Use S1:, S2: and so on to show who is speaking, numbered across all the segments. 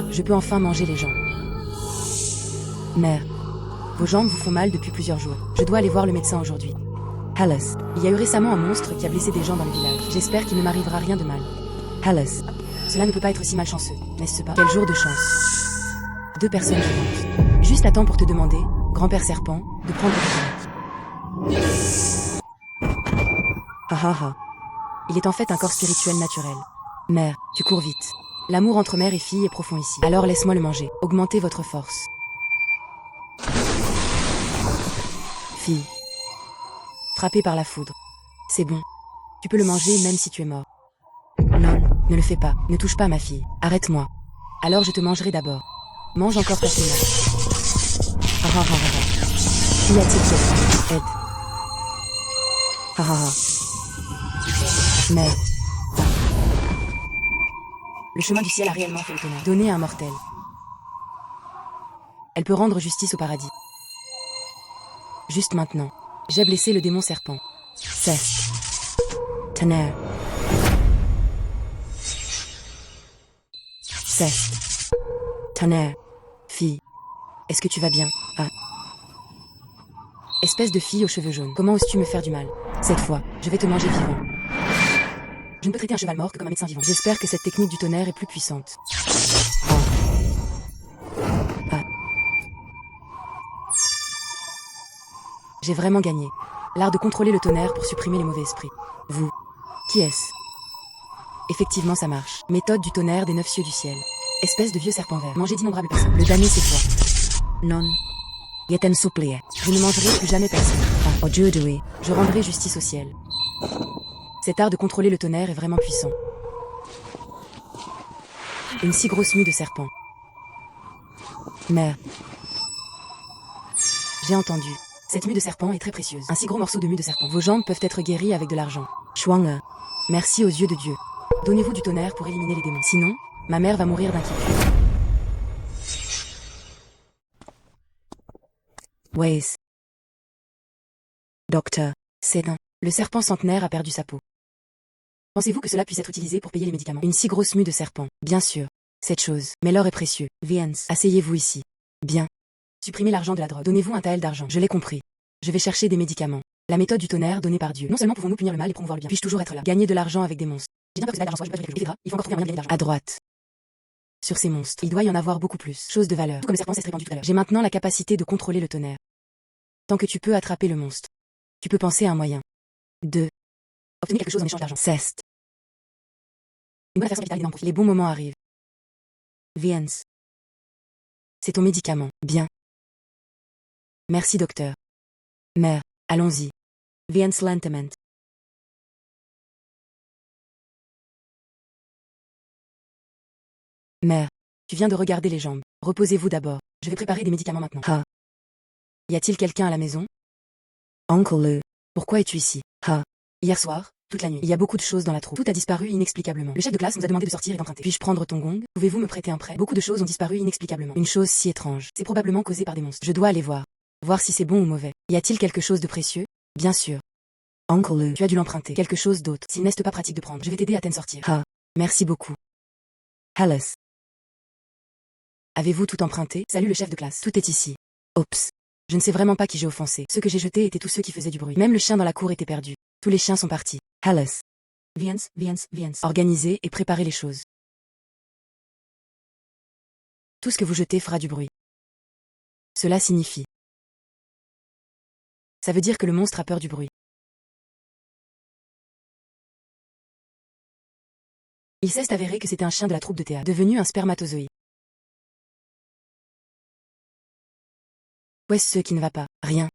S1: Je peux enfin manger les gens. Mère. Vos jambes vous font mal depuis plusieurs jours. Je dois aller voir le médecin aujourd'hui. Hallis. Il y a eu récemment un monstre qui a blessé des gens dans le village. J'espère qu'il ne m'arrivera rien de mal. Hallis. Cela ne peut pas être si malchanceux, n'est-ce pas? Quel jour de chance. 2 personnes vivantes. Juste à temps pour te demander, grand-père serpent, de prendre le tonique. Ha ha ha. Il est en fait un corps spirituel naturel. Mère, tu cours vite. L'amour entre mère et fille est profond ici. Alors laisse-moi le manger. Augmentez votre force. Fille. Frappée par la foudre. C'est bon. Tu peux le manger même si tu es mort. Non, ne le fais pas. Ne touche pas ma fille. Arrête-moi. Alors je te mangerai d'abord. Mange encore ta semence. Ah ah ah ah. Qu'y a-t-il quelqu'un? Aide. Ah ah ah. Mère. Le chemin du ciel a réellement fait le tonnerre. Donné à un mortel. Elle peut rendre justice au paradis. Juste maintenant. J'ai blessé le démon serpent. Ceste. Tonnerre. Ceste. Tonnerre. Fille. Est-ce que tu vas bien? Ah. Espèce de fille aux cheveux jaunes. Comment oses-tu me faire du mal? Cette fois, je vais te manger vivant. Je ne peux traiter un cheval mort que comme un médecin vivant. J'espère que cette technique du tonnerre est plus puissante. Ah. Ah. J'ai vraiment gagné. L'art de contrôler le tonnerre pour supprimer les mauvais esprits. Vous. Qui est-ce? Effectivement, ça marche. Méthode du tonnerre des 9 cieux du ciel. Espèce de vieux serpent vert. Mangez d'innombrables personnes. Le damné, c'est toi. Non. Yeten supplié. Je ne mangerai plus jamais personne. Ah, oh Dieu de oui. Je rendrai justice au ciel. Cet art de contrôler le tonnerre est vraiment puissant. Une si grosse mue de serpent. Mère. J'ai entendu. Cette mue de serpent est très précieuse. Un si gros morceau de mue de serpent. Vos jambes peuvent être guéries avec de l'argent. Chouang. Merci aux yeux de Dieu. Donnez-vous du tonnerre pour éliminer les démons. Sinon, ma mère va mourir d'inquiétude. Waze. Docteur. C'est non. Le serpent centenaire a perdu sa peau. Pensez-vous que cela puisse être utilisé pour payer les médicaments? Une si grosse mue de serpent. Bien sûr. Cette chose. Mais l'or est précieux. Viens. Asseyez-vous ici. Bien. Supprimez l'argent de la drogue. Donnez-vous un tael d'argent. Je l'ai compris. Je vais chercher des médicaments. La méthode du tonnerre donnée par Dieu. Non seulement pouvons-nous punir le mal et promouvoir le bien. Puis-je toujours être là? Gagner de l'argent avec des monstres. J'ai bien peur que cela d'argent soit, je peux quelque chose. Il faut encore trouver un moyen de gagner de l'argent. À droite. Sur ces monstres. Il doit y en avoir beaucoup plus. Chose de valeur. Tout comme le serpent s'est répandu tout à l'heure. J'ai maintenant la capacité de contrôler le tonnerre. Tant que tu peux attraper le monstre. Tu peux penser à un moyen. 2. Obtenir quelque chose en échange d'argent. Ceste. Une bonne façon vitale d'en profiter. Les bons moments arrivent. Viens. C'est ton médicament. Bien. Merci docteur. Mère, allons-y. Viens lentement. Mère, tu viens de regarder les jambes. Reposez-vous d'abord. Je vais préparer des médicaments maintenant. Ah. Y a-t-il quelqu'un à la maison? Uncle Lou. Pourquoi es-tu ici? Ah. Hier soir, toute la nuit. Il y a beaucoup de choses dans la troupe. Tout a disparu inexplicablement. Le chef de classe nous a demandé de sortir et d'emprunter. Puis-je prendre ton gong? Pouvez-vous me prêter un prêt? Beaucoup de choses ont disparu inexplicablement. Une chose si étrange. C'est probablement causé par des monstres. Je dois aller voir. Voir si c'est bon ou mauvais. Y a-t-il quelque chose de précieux? Bien sûr. Uncle Lou. Tu as dû l'emprunter. Quelque chose d'autre. S'il n'est pas pratique de prendre. Je vais t'aider à t'en sortir. Ah. Merci beaucoup. Hallis. Avez-vous tout emprunté? Salut le chef de classe. Tout est ici. Oups. Je ne sais vraiment pas qui j'ai offensé. Ceux que j'ai jetés étaient tous ceux qui faisaient du bruit. Même le chien dans la cour était perdu. Tous les chiens sont partis. Hallis. Viens. Organisez et préparez les choses. Tout ce que vous jetez fera du bruit. Cela signifie. Ça veut dire que le monstre a peur du bruit. Il s'est avéré que c'était un chien de la troupe de théâtre, devenu un spermatozoïde. Où est-ce ce qui ne va pas? Rien.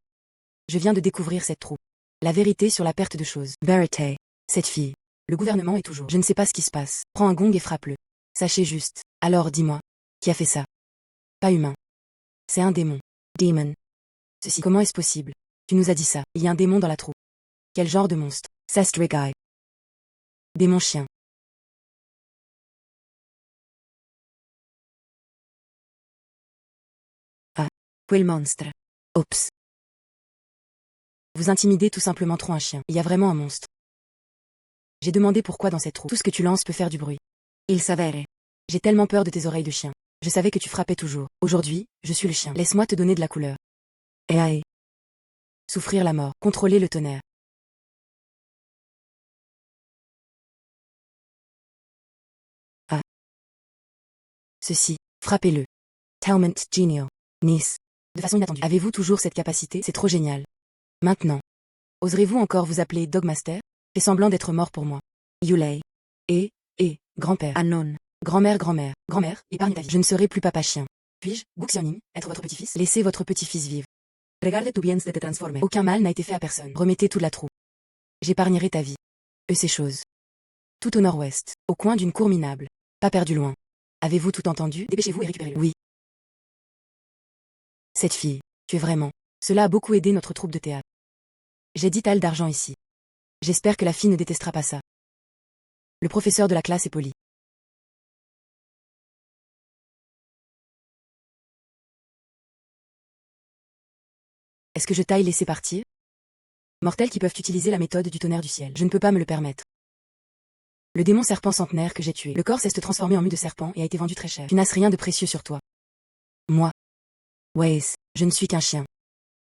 S1: Je viens de découvrir cette troupe. La vérité sur la perte de choses. Verité. Cette fille. Le gouvernement est toujours. Je ne sais pas ce qui se passe. Prends un gong et frappe-le. Sachez juste. Alors dis-moi. Qui a fait ça? Pas humain. C'est un démon. Demon. Ceci. Comment est-ce possible? Tu nous as dit ça. Il y a un démon dans la troupe. Quel genre de monstre? Sestrigai. Démon chien. Ah. Quel monstre. Oups. Vous intimidez tout simplement trop un chien. Il y a vraiment un monstre. J'ai demandé pourquoi dans cette troupe. Tout ce que tu lances peut faire du bruit. Il s'avère. J'ai tellement peur de tes oreilles de chien. Je savais que tu frappais toujours. Aujourd'hui, je suis le chien. Laisse-moi te donner de la couleur. Et souffrir la mort. Contrôler le tonnerre. Ah. Ceci. Frappez-le. Talment genial. Nice. De façon inattendue. Avez-vous toujours cette capacité? C'est trop génial. Maintenant. Oserez-vous encore vous appeler Dogmaster? Fais semblant d'être mort pour moi. Yulei. Et, grand-père. Anon. Grand-mère, grand-mère. Grand-mère, épargne ta vie. Je ne serai plus papa-chien. Puis-je, Guxianing, être votre petit-fils? Laissez votre petit-fils vivre. Regarde tu bien de te transformer. Aucun mal n'a été fait à personne. Remettez toute la troupe. J'épargnerai ta vie. Ces choses. Tout au nord-ouest, au coin d'une cour minable. Pas perdu loin. Avez-vous tout entendu? Dépêchez-vous et récupérez-le. Oui. Cette fille, tu es vraiment. Cela a beaucoup aidé notre troupe de théâtre. J'ai 10 talles d'argent ici. J'espère que la fille ne détestera pas ça. Le professeur de la classe est poli. Est-ce que je t'aille laisser partir? Mortels qui peuvent utiliser la méthode du tonnerre du ciel. Je ne peux pas me le permettre. Le démon serpent centenaire que j'ai tué. Le corps s'est transformé en mue de serpent et a été vendu très cher. Tu n'as rien de précieux sur toi. Moi. Waze, je ne suis qu'un chien.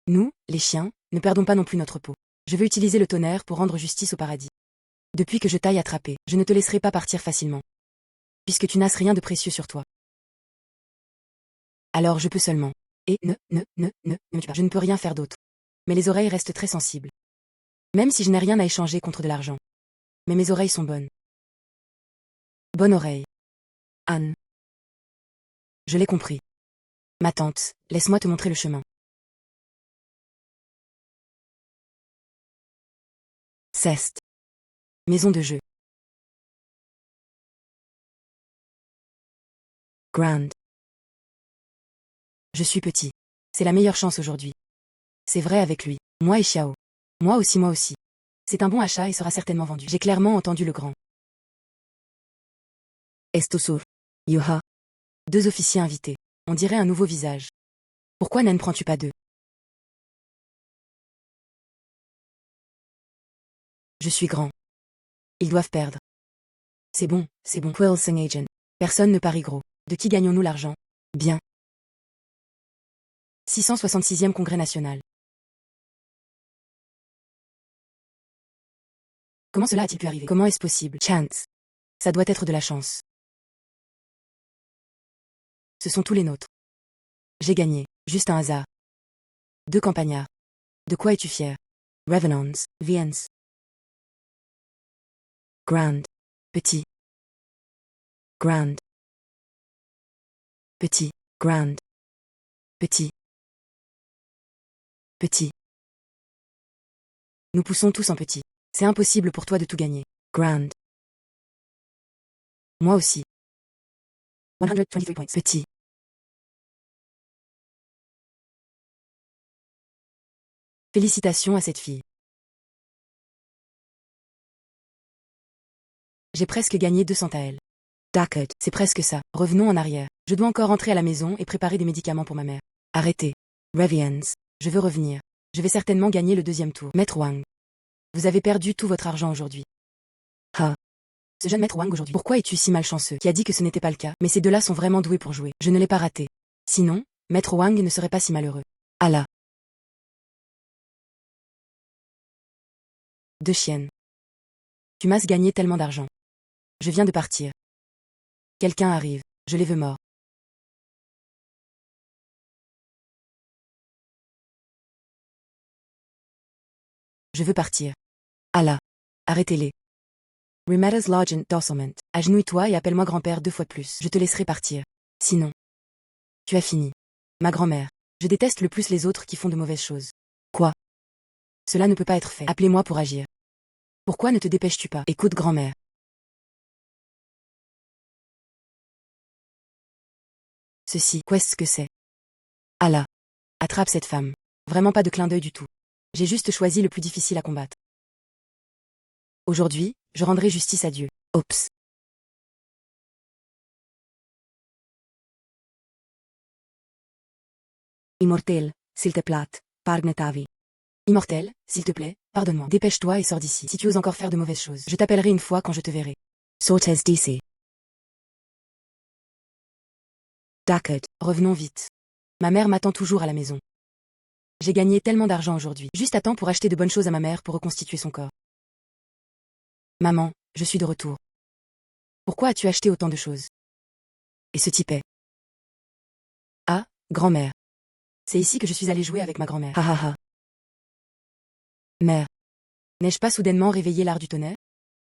S1: Nous, les chiens, ne perdons pas non plus notre peau. Je veux utiliser le tonnerre pour rendre justice au paradis. Depuis que je t'aille attrapé, je ne te laisserai pas partir facilement. Puisque tu n'as rien de précieux sur toi. Alors je peux seulement. Et ne me tue pas. Je ne peux rien faire d'autre. Mais les oreilles restent très sensibles. Même si je n'ai rien à échanger contre de l'argent. Mais mes oreilles sont bonnes. Bonne oreille. Anne. Je l'ai compris. Ma tante, laisse-moi te montrer le chemin. Ceste. Maison de jeu. Grand. Je suis petit. C'est la meilleure chance aujourd'hui. C'est vrai avec lui. Moi et Xiao. Moi aussi. C'est un bon achat et sera certainement vendu. J'ai clairement entendu le grand. Estosur. Yuha. 2 officiers invités. On dirait un nouveau visage. Pourquoi n'en prends-tu pas 2? Je suis grand. Ils doivent perdre. C'est bon. Quilson Agent. Personne ne parie gros. De qui gagnons-nous l'argent? Bien. 666e Congrès national. Comment cela a-t-il pu arriver? Comment est-ce possible? Chance. Ça doit être de la chance. Ce sont tous les nôtres. J'ai gagné. Juste un hasard. 2 campagnards. De quoi es-tu fier? Revenants, Viens. Grand. Petit. Grand. Petit. Grand. Petit. Petit. Nous poussons tous en petit. C'est impossible pour toi de tout gagner. Grand. Moi aussi. 123 points. Petit. Félicitations à cette fille. J'ai presque gagné 200 à elle. D'accord, c'est presque ça. Revenons en arrière. Je dois encore rentrer à la maison et préparer des médicaments pour ma mère. Arrêtez. Reviens. Je veux revenir. Je vais certainement gagner le 2e tour. Maître Wang. Vous avez perdu tout votre argent aujourd'hui. Ah. Ce jeune Maître Wang aujourd'hui. Pourquoi es-tu si malchanceux? Qui a dit que ce n'était pas le cas? Mais ces deux-là sont vraiment doués pour jouer. Je ne l'ai pas raté. Sinon, Maître Wang ne serait pas si malheureux. Allah. 2 chiennes. Tu m'as gagné tellement d'argent. Je viens de partir. Quelqu'un arrive. Je les veux morts. Je veux partir. Allah. Arrêtez-les. Rematters Largent Dosselment. Agenouille-toi et appelle-moi grand-père 2 fois plus. Je te laisserai partir. Sinon. Tu as fini. Ma grand-mère. Je déteste le plus les autres qui font de mauvaises choses. Quoi? Cela ne peut pas être fait. Appelez-moi pour agir. Pourquoi ne te dépêches-tu pas? Écoute grand-mère. Ceci, qu'est-ce que c'est? Allah. Attrape cette femme. Vraiment pas de clin d'œil du tout. J'ai juste choisi le plus difficile à combattre. Aujourd'hui, je rendrai justice à Dieu. Oups. Immortel, s'il te plaît, pardonne ta vie. Immortel, s'il te plaît, pardonne-moi. Dépêche-toi et sors d'ici. Si tu oses encore faire de mauvaises choses, je t'appellerai une fois quand je te verrai. Sortez d'ici. D'accord. Revenons vite. Ma mère m'attend toujours à la maison. J'ai gagné tellement d'argent aujourd'hui. Juste à temps pour acheter de bonnes choses à ma mère pour reconstituer son corps. Maman, je suis de retour. Pourquoi as-tu acheté autant de choses? Et ce type est... Ah, grand-mère. C'est ici que je suis allée jouer avec ma grand-mère. Ha ha ha. Mère. N'ai-je pas soudainement réveillé l'art du tonnerre?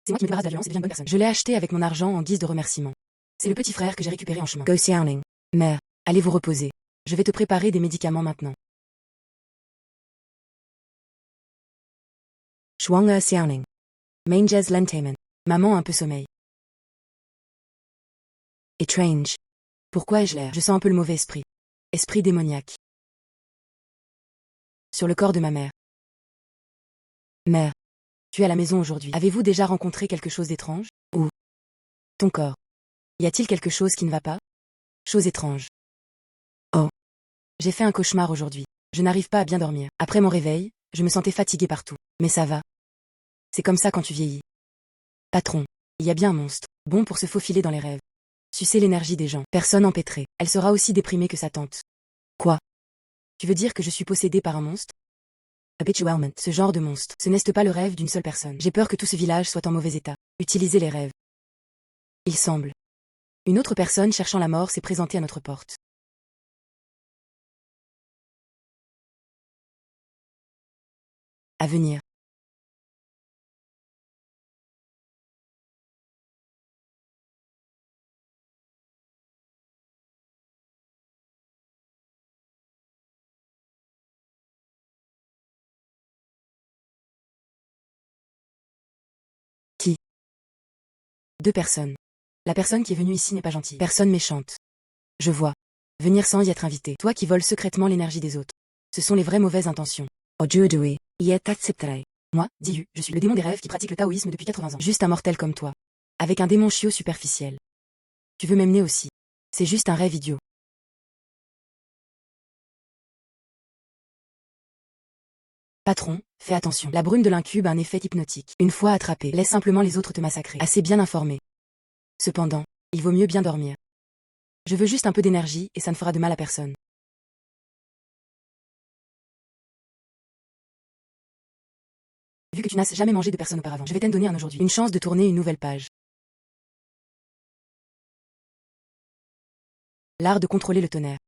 S1: C'est moi qui me débarrasse de la violence et deviens une bonne personne. Je l'ai acheté avec mon argent en guise de remerciement. C'est le petit frère que j'ai récupéré en chemin. Go Xiaoning. Mère, allez vous reposer. Je vais te préparer des médicaments maintenant. Shuang Xiaoning. Manges Lentamen. Maman un peu sommeil. Étrange. Pourquoi ai-je l'air? Je sens un peu le mauvais esprit. Esprit démoniaque. Sur le corps de ma mère. Mère. Tu es à la maison aujourd'hui. Avez-vous déjà rencontré quelque chose d'étrange? Ou ton corps. Y a-t-il quelque chose qui ne va pas? Chose étrange. Oh. J'ai fait un cauchemar aujourd'hui. Je n'arrive pas à bien dormir. Après mon réveil, je me sentais fatiguée partout. Mais ça va. C'est comme ça quand tu vieillis. Patron. Il y a bien un monstre. Bon pour se faufiler dans les rêves. Sucer l'énergie des gens. Personne empêtrée. Elle sera aussi déprimée que sa tante. Quoi? Tu veux dire que je suis possédée par un monstre? Habituellement, ce genre de monstre, ce n'est pas le rêve d'une seule personne. J'ai peur que tout ce village soit en mauvais état. Utilisez les rêves. Il semble. Une autre personne cherchant la mort s'est présentée à notre porte. À venir. Qui? Deux personnes. La personne qui est venue ici n'est pas gentille. Personne méchante. Je vois. Venir sans y être invité. Toi qui voles secrètement l'énergie des autres. Ce sont les vraies mauvaises intentions. Aujourd'hui, y est accepté. Moi, Diyu, je suis le démon des rêves qui pratique le taoïsme depuis 80 ans. Juste un mortel comme toi. Avec un démon chiot superficiel. Tu veux m'emmener aussi. C'est juste un rêve idiot. Patron, fais attention. La brume de l'incube a un effet hypnotique. Une fois attrapé, laisse simplement les autres te massacrer. Assez bien informé. Cependant, il vaut mieux bien dormir. Je veux juste un peu d'énergie et ça ne fera de mal à personne. Vu que tu n'as jamais mangé de personne auparavant, je vais t'en donner un aujourd'hui. Une chance de tourner une nouvelle page. L'art de contrôler le tonnerre.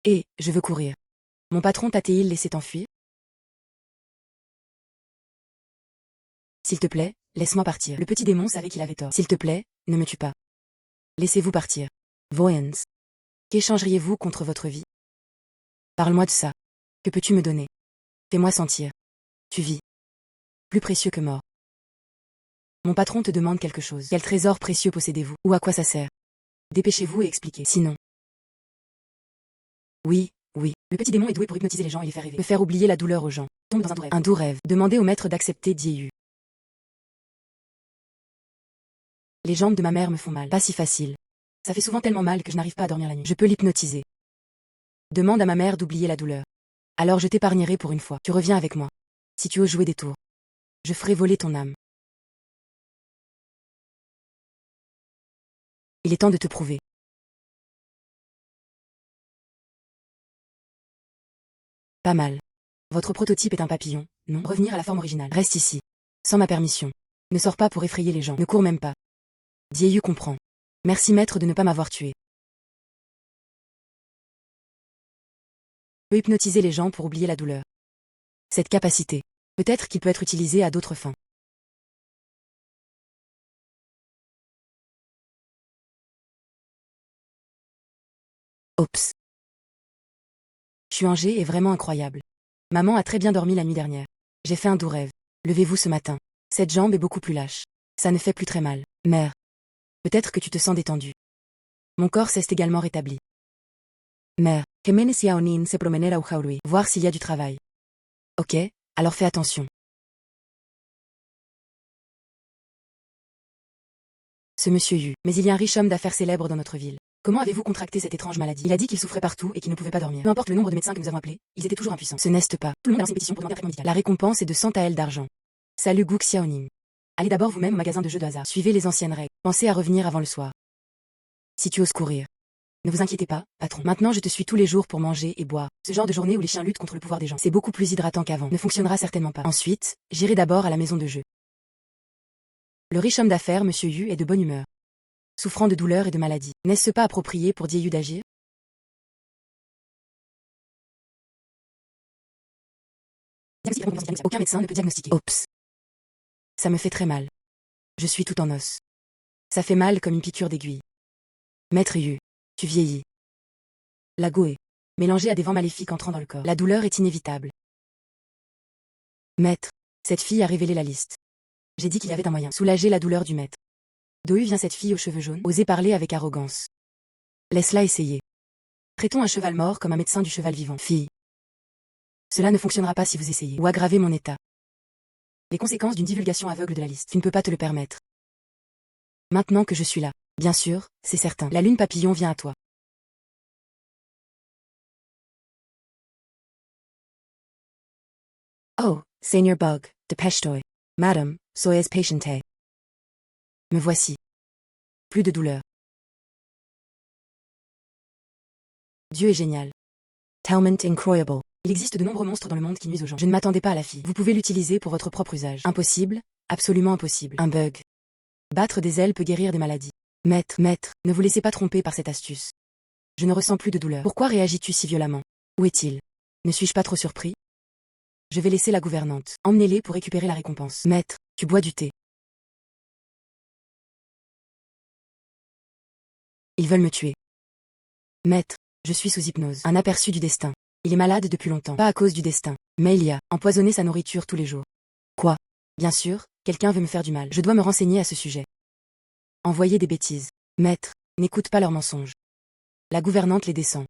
S1: Et, je veux courir. Mon patron t'a-t-il laissé t'enfuir? S'il te plaît, laisse-moi partir. Le petit démon savait qu'il avait tort. S'il te plaît, ne me tue pas. Laissez-vous partir. Voyens. Qu'échangeriez-vous contre votre vie? Parle-moi de ça. Que peux-tu me donner? Fais-moi sentir. Tu vis. Plus précieux que mort. Mon patron te demande quelque chose. Quel trésor précieux possédez-vous? Ou à quoi ça sert? Dépêchez-vous et expliquez. Sinon. Oui, oui. Le petit démon est doué pour hypnotiser les gens et les faire rêver. Me faire oublier la douleur aux gens. Tombe dans un doux rêve. Un doux rêve. Demandez au maître d'accepter Dieu. Les jambes de ma mère me font mal. Pas si facile. Ça fait souvent tellement mal que je n'arrive pas à dormir la nuit. Je peux l'hypnotiser. Demande à ma mère d'oublier la douleur. Alors je t'épargnerai pour une fois. Tu reviens avec moi. Si tu oses jouer des tours. Je ferai voler ton âme. Il est temps de te prouver. Pas mal. Votre prototype est un papillon, non? Revenir à la forme originale. Reste ici. Sans ma permission. Ne sors pas pour effrayer les gens. Ne cours même pas. Dieu comprend. Merci maître de ne pas m'avoir tué. Peut hypnotiser les gens pour oublier la douleur. Cette capacité. Peut-être qu'il peut être utilisé à d'autres fins. Oups. Xuanger est vraiment incroyable. Maman a très bien dormi la nuit dernière. J'ai fait un doux rêve. Levez-vous ce matin. Cette jambe est beaucoup plus lâche. Ça ne fait plus très mal. Mère. Peut-être que tu te sens détendu. Mon corps s'est également rétabli. Mère. Se promener a Ujaurui. Voir s'il y a du travail. Ok, alors fais attention. Ce monsieur Yu. Mais il y a un riche homme d'affaires célèbre dans notre ville. Comment avez-vous contracté cette étrange maladie? Il a dit qu'il souffrait partout et qu'il ne pouvait pas dormir. Peu importe le nombre de médecins que nous avons appelés, ils étaient toujours impuissants. Ce n'est pas. Tout le monde a lancé une pétition pour demander un traitement médical. La récompense est de 100 taels d'argent. Salut Gu Xiaoning. Allez d'abord vous-même au magasin de jeux de hasard. Suivez les anciennes règles. Pensez à revenir avant le soir. Si tu oses courir. Ne vous inquiétez pas, patron. Maintenant je te suis tous les jours pour manger et boire. Ce genre de journée où les chiens luttent contre le pouvoir des gens. C'est beaucoup plus hydratant qu'avant. Ne fonctionnera certainement pas. Ensuite, j'irai d'abord à la maison de jeu. Le riche homme d'affaires, Monsieur Yu, est de bonne humeur. Souffrant de douleurs et de maladies. N'est-ce pas approprié pour Yu d'agir? Aucun médecin ne peut diagnostiquer. Oups. Ça me fait très mal. Je suis tout en os. Ça fait mal comme une piqûre d'aiguille. Maître Yu, tu vieillis. La goé, mélangée à des vents maléfiques entrant dans le corps. La douleur est inévitable. Maître, cette fille a révélé la liste. J'ai dit qu'il y avait un moyen. Soulager la douleur du maître. D'où vient cette fille aux cheveux jaunes? Osez parler avec arrogance. Laisse-la essayer. Traitons un cheval mort comme un médecin du cheval vivant. Fille. Cela ne fonctionnera pas si vous essayez. Ou aggravez mon état. Les conséquences d'une divulgation aveugle de la liste. Tu ne peux pas te le permettre. Maintenant que je suis là. Bien sûr, c'est certain. La lune papillon vient à toi. Oh, Seigneur Bug, dépêche-toi. Madame, soyez patiente. Me voici. Plus de douleur. Dieu est génial. Talent incroyable. Il existe de nombreux monstres dans le monde qui nuisent aux gens. Je ne m'attendais pas à la fille. Vous pouvez l'utiliser pour votre propre usage. Impossible, absolument impossible. Un bug. Battre des ailes peut guérir des maladies. Maître, ne vous laissez pas tromper par cette astuce. Je ne ressens plus de douleur. Pourquoi réagis-tu si violemment? Où est-il? Ne suis-je pas trop surpris? Je vais laisser la gouvernante. Emmenez-les pour récupérer la récompense. Maître, tu bois du thé. Ils veulent me tuer. Maître, je suis sous hypnose. Un aperçu du destin. Il est malade depuis longtemps. Pas à cause du destin. Mais il y a empoisonné sa nourriture tous les jours. Quoi? Bien sûr, quelqu'un veut me faire du mal. Je dois me renseigner à ce sujet. Envoyer des bêtises. Maître, n'écoute pas leurs mensonges. La gouvernante les descend.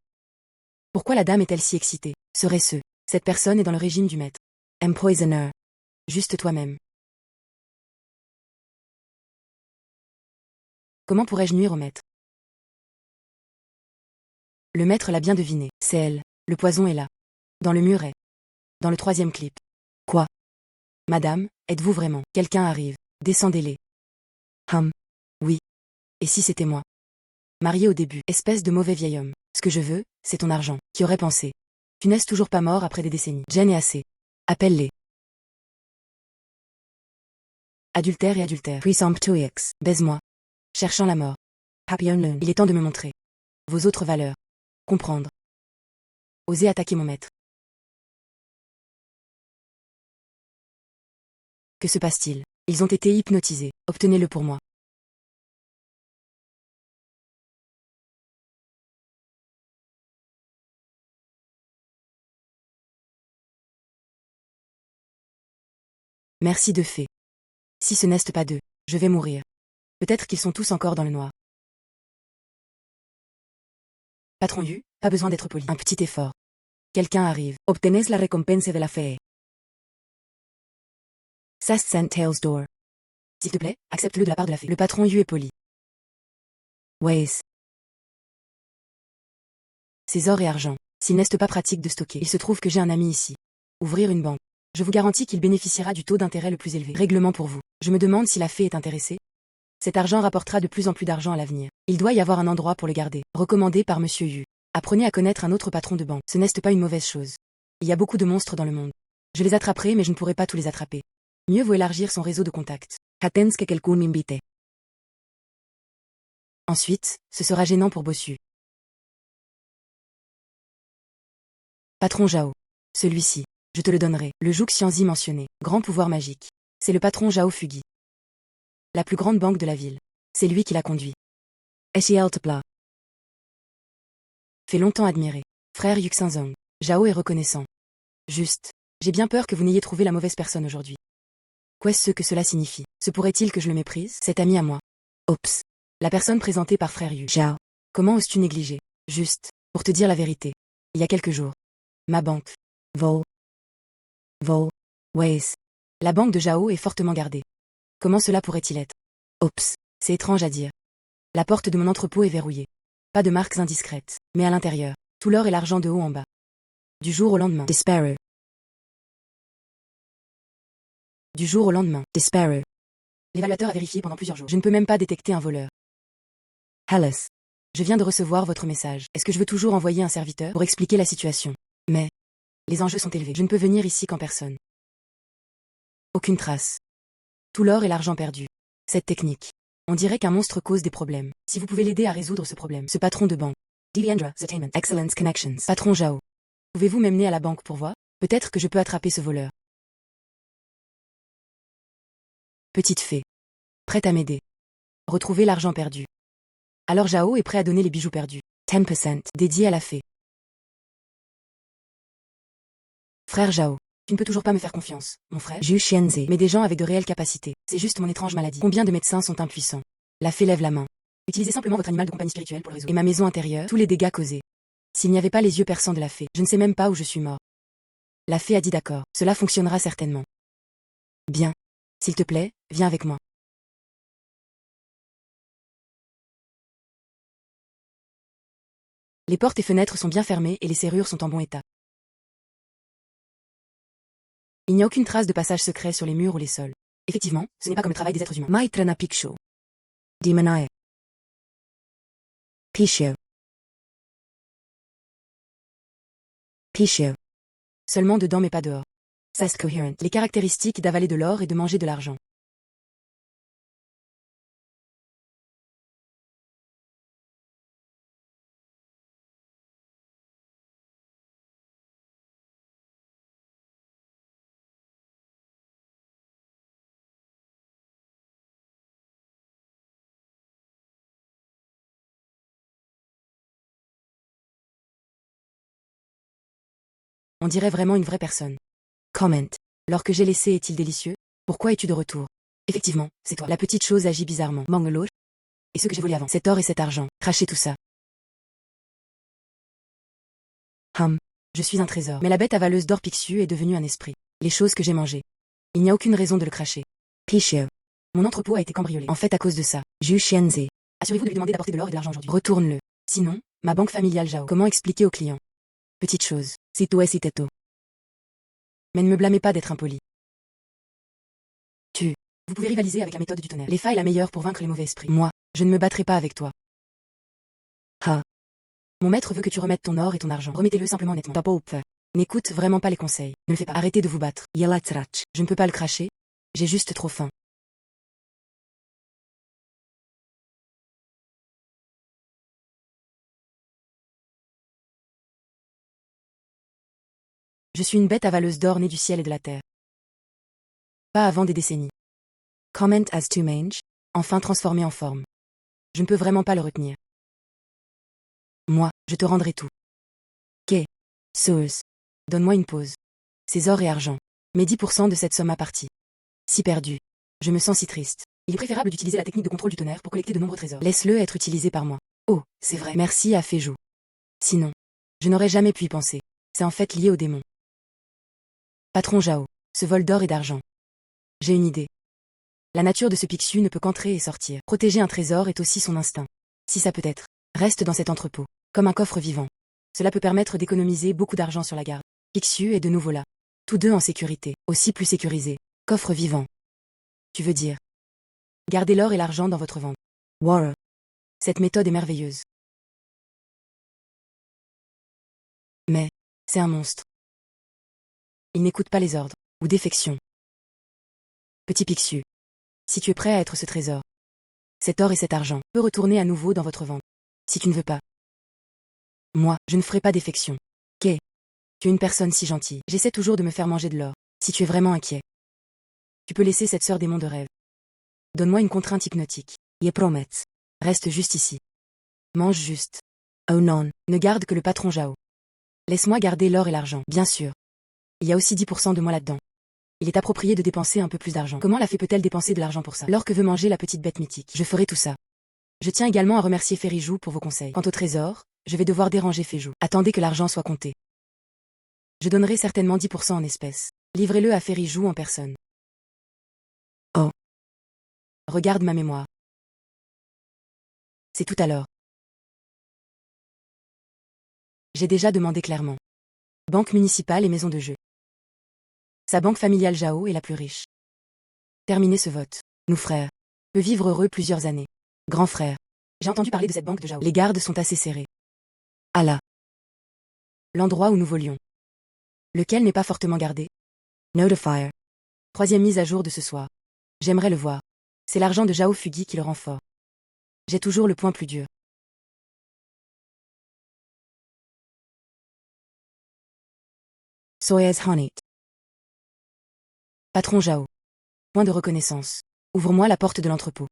S1: Pourquoi la dame est-elle si excitée? Serait-ce? Cette personne est dans le régime du maître. Empoisoner. Juste toi-même. Comment pourrais-je nuire au maître? Le maître l'a bien deviné. C'est elle. Le poison est là. Dans le muret. Dans le 3e clip. Quoi? Madame, êtes-vous vraiment? Quelqu'un arrive. Descendez-les. Oui. Et si c'était moi? Marié au début. Espèce de mauvais vieil homme. Ce que je veux, c'est ton argent. Qui aurait pensé? Tu n'es toujours pas mort après des décennies. Jen est assez. Appelle-les. Adultère et adultère. Presumptueux. Baise-moi. Cherchant la mort. Happy unknown. Il est temps de me montrer. Vos autres valeurs. Comprendre. Osez attaquer mon maître. Que se passe-t-il? Ils ont été hypnotisés. Obtenez-le pour moi. Merci de fée. Si ce n'est pas d'eux, je vais mourir. Peut-être qu'ils sont tous encore dans le noir. Patron Yu, pas besoin d'être poli. Un petit effort. Quelqu'un arrive. Obtenez la récompense de la fée. Sast Sent Tails Door. S'il te plaît, accepte-le de la part de la fée. Le patron Yu est poli. Ways. C'est or et argent. S'il n'est pas pratique de stocker. Il se trouve que j'ai un ami ici. Ouvrir une banque. Je vous garantis qu'il bénéficiera du taux d'intérêt le plus élevé. Règlement pour vous. Je me demande si la fée est intéressée. Cet argent rapportera de plus en plus d'argent à l'avenir. Il doit y avoir un endroit pour le garder. Recommandé par Monsieur Yu. Apprenez à connaître un autre patron de banque. Ce n'est pas une mauvaise chose. Il y a beaucoup de monstres dans le monde. Je les attraperai mais je ne pourrai pas tous les attraper. Mieux vaut élargir son réseau de contacts. Attends que quelqu'un m'invite. Ensuite, ce sera gênant pour Bossu. Patron Zhao. Celui-ci. Je te le donnerai. Le Zhou Xianzi mentionné. Grand pouvoir magique. C'est le patron Zhao Fugui. La plus grande banque de la ville. C'est lui qui l'a conduit. Pla. Fait longtemps admiré. Frère Yuxinzong. Zhao est reconnaissant. Juste. J'ai bien peur que vous n'ayez trouvé la mauvaise personne aujourd'hui. Qu'est-ce que cela signifie? Se pourrait-il que je le méprise? Cet ami à moi. Oups. La personne présentée par frère Yu. Zhao. Comment oses-tu négliger? Juste. Pour te dire la vérité. Il y a quelques jours. Ma banque. Ways. La banque de Zhao est fortement gardée. Comment cela pourrait-il être? Oups. C'est étrange à dire. La porte de mon entrepôt est verrouillée. Pas de marques indiscrètes. Mais à l'intérieur, tout l'or et l'argent de haut en bas. Du jour au lendemain. Disparu. Du jour au lendemain. Disparu. L'évaluateur a vérifié pendant plusieurs jours. Je ne peux même pas détecter un voleur. Alice. Je viens de recevoir votre message. Est-ce que je veux toujours envoyer un serviteur pour expliquer la situation? Mais les enjeux sont élevés. Je ne peux venir ici qu'en personne. Aucune trace. Tout l'or et l'argent perdu. Cette technique. On dirait qu'un monstre cause des problèmes. Si vous pouvez l'aider à résoudre ce problème. Ce patron de banque. Deviandra Entertainment. Excellence Connections. Patron Zhao. Pouvez-vous m'emmener à la banque pour voir? Peut-être que je peux attraper ce voleur. Petite fée. Prête à m'aider. Retrouver l'argent perdu. Alors Zhao est prêt à donner les bijoux perdus. 10% dédié à la fée. Frère Zhao. Tu ne peux toujours pas me faire confiance, mon frère. Zhu Xianze. Mais des gens avec de réelles capacités. C'est juste mon étrange maladie. Combien de médecins sont impuissants? La fée lève la main. Utilisez simplement votre animal de compagnie spirituelle pour le résoudre. Et ma maison intérieure, tous les dégâts causés. S'il n'y avait pas les yeux perçants de la fée, je ne sais même pas où je suis mort. La fée a dit d'accord. Cela fonctionnera certainement. Bien. S'il te plaît, viens avec moi. Les portes et fenêtres sont bien fermées et les serrures sont en bon état. Il n'y a aucune trace de passage secret sur les murs ou les sols. Effectivement, ce n'est pas comme le travail des êtres humains. Maitrana Piksho. Demonae. Pishio. Pishio. Seulement dedans mais pas dehors. Sast coherent. Les caractéristiques d'avaler de l'or et de manger de l'argent. On dirait vraiment une vraie personne. Comment. L'or que j'ai laissé est-il délicieux? Pourquoi es-tu de retour? Effectivement, c'est toi. La petite chose agit bizarrement. Mangelo. Et ce que j'ai volé avant. Cet or et cet argent. Crachez tout ça. Je suis un trésor. Mais la bête avaleuse d'or Pixiu est devenue un esprit. Les choses que j'ai mangées. Il n'y a aucune raison de le cracher. Pixiu. Mon entrepôt a été cambriolé. En fait à cause de ça. Zhu Xianze. Assurez-vous de lui demander d'apporter de l'or et de l'argent aujourd'hui. Retourne-le. Sinon, ma banque familiale Zhao. Comment expliquer aux clients? Petite chose. Sito es iteto. Mais ne me blâmez pas d'être impoli. Vous pouvez rivaliser avec la méthode du tonnerre. L'EFA est la meilleure pour vaincre les mauvais esprits. Moi, je ne me battrai pas avec toi. Mon maître veut que tu remettes ton or et ton argent. Remettez-le simplement nettement. N'écoute vraiment pas les conseils. Ne le fais pas. Arrêtez de vous battre. Je ne peux pas le cracher. J'ai juste trop faim. Je suis une bête avaleuse d'or née du ciel et de la terre. Pas avant des décennies. Comment as to mange, enfin transformé en forme. Je ne peux vraiment pas le retenir. Moi, je te rendrai tout. Source. Donne-moi une pause. Ces or et argent. Mets 10% de cette somme à partie. Si perdu. Je me sens si triste. Il est préférable d'utiliser la technique de contrôle du tonnerre pour collecter de nombreux trésors. Laisse-le être utilisé par moi. Oh, c'est vrai. Merci à Feijou. Sinon, je n'aurais jamais pu y penser. C'est en fait lié au démon. Patron Zhao. Ce vol d'or et d'argent. J'ai une idée. La nature de ce Pixiu ne peut qu'entrer et sortir. Protéger un trésor est aussi son instinct. Si ça peut être, reste dans cet entrepôt, comme un coffre vivant. Cela peut permettre d'économiser beaucoup d'argent sur la garde. Pixiu est de nouveau là. Tous deux en sécurité, aussi plus sécurisés. Coffre vivant. Tu veux dire. Gardez l'or et l'argent dans votre ventre. Wow. Cette méthode est merveilleuse. Mais, c'est un monstre. Il n'écoute pas les ordres, ou défection. Petit Pixiu. Si tu es prêt à être ce trésor, cet or et cet argent peut retourner à nouveau dans votre ventre. Si tu ne veux pas. Moi, je ne ferai pas défection. Tu es une personne si gentille. J'essaie toujours de me faire manger de l'or. Si tu es vraiment inquiet, tu peux laisser cette sœur démon de rêve. Donne-moi une contrainte hypnotique. Je promets. Reste juste ici. Mange juste. Oh non, ne garde que le patron Zhao. Laisse-moi garder l'or et l'argent. Bien sûr. Il y a aussi 10% de moi là-dedans. Il est approprié de dépenser un peu plus d'argent. Comment la fée peut-elle dépenser de l'argent pour ça? L'or que veut manger la petite bête mythique. Je ferai tout ça. Je tiens également à remercier Ferijou pour vos conseils. Quant au trésor, je vais devoir déranger Feijou. Attendez que l'argent soit compté. Je donnerai certainement 10% en espèces. Livrez-le à Ferijou en personne. Oh. Regarde ma mémoire. C'est tout à l'heure. J'ai déjà demandé clairement. Banque municipale et maison de jeu. Sa banque familiale Zhao est la plus riche. Terminez ce vote. Nous frères. Peut vivre heureux plusieurs années. Grand frère. J'ai entendu parler de cette banque de Zhao. Les gardes sont assez serrés. Ah là. L'endroit où nous volions. Lequel n'est pas fortement gardé? Notifier. 3e mise à jour de ce soir. J'aimerais le voir. C'est l'argent de Zhao Fugui qui le rend fort. J'ai toujours le point plus dur. Soyez Honey. Patron Zhao. Point de reconnaissance. Ouvre-moi la porte de l'entrepôt.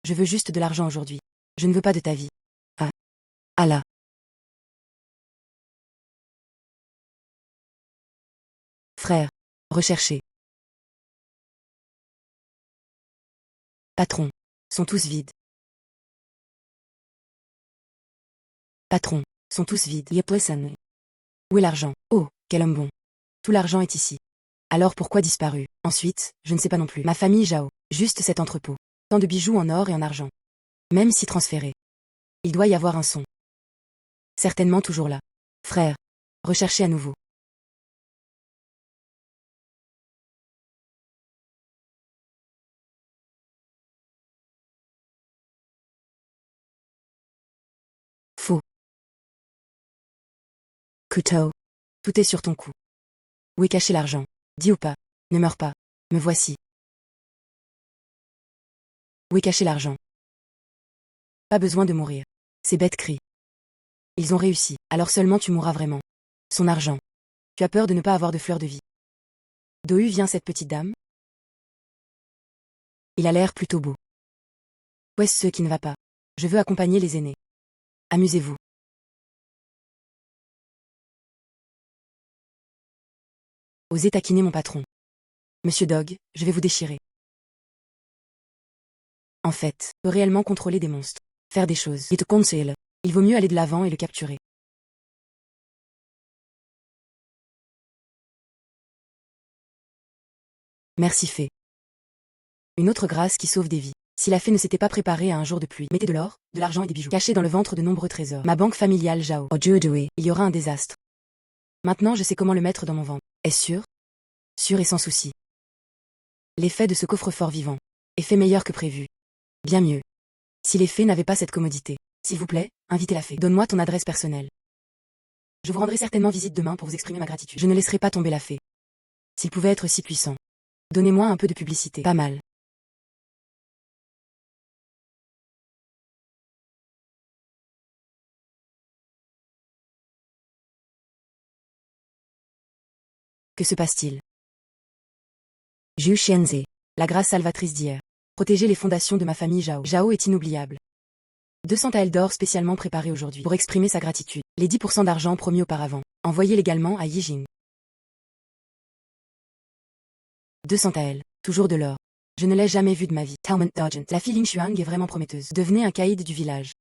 S1: Je veux juste de l'argent aujourd'hui. Je ne veux pas de ta vie. Ah. Allah. Frère. Recherché. Patron. Sont tous vides. Patron. Sont tous vides. Où est l'argent? Oh, quel homme bon. Tout l'argent est ici. Alors pourquoi disparu? Ensuite, je ne sais pas non plus. Ma famille Zhao. Juste cet entrepôt. Tant de bijoux en or et en argent. Même si transféré. Il doit y avoir un son. Certainement toujours là. Frère. Recherchez à nouveau. Faux. Couteau. Tout est sur ton cou. Où est caché l'argent? Dis ou pas. Ne meurs pas. Me voici. Où est caché l'argent? Pas besoin de mourir. Ces bêtes crient. Ils ont réussi, alors seulement tu mourras vraiment. Son argent. Tu as peur de ne pas avoir de fleur de vie. D'où vient cette petite dame? Il a l'air plutôt beau. Où est-ce qui ne va pas? Je veux accompagner les aînés. Amusez-vous. Osez taquiner mon patron. Monsieur Dog, je vais vous déchirer. En fait, peut réellement contrôler des monstres. Faire des choses. Et te conseille. Il vaut mieux aller de l'avant et le capturer. Merci fée. Une autre grâce qui sauve des vies. Si la fée ne s'était pas préparée à un jour de pluie, mettez de l'or, de l'argent et des bijoux cachés dans le ventre de nombreux trésors. Ma banque familiale Zhao. Il y aura un désastre. Maintenant je sais comment le mettre dans mon ventre. Est-ce sûr? Sûr et sans souci. L'effet de ce coffre-fort vivant. Effet meilleur que prévu. Bien mieux. Si les fées n'avaient pas cette commodité. S'il vous plaît, invitez la fée. Donne-moi ton adresse personnelle. Je vous rendrai certainement visite demain pour vous exprimer ma gratitude. Je ne laisserai pas tomber la fée. S'il pouvait être si puissant. Donnez-moi un peu de publicité. Pas mal. Que se passe-t-il? Zhu Xianze. La grâce salvatrice d'hier. Protéger les fondations de ma famille Zhao. Zhao est inoubliable. 200 taels d'or spécialement préparés aujourd'hui pour exprimer sa gratitude. Les 10% d'argent promis auparavant. Envoyez légalement à Yijing. 200 taels. Toujours de l'or. Je ne l'ai jamais vu de ma vie. Talmant Dogent. La fille Ling Xuang est vraiment prometteuse. Devenez un caïd du village.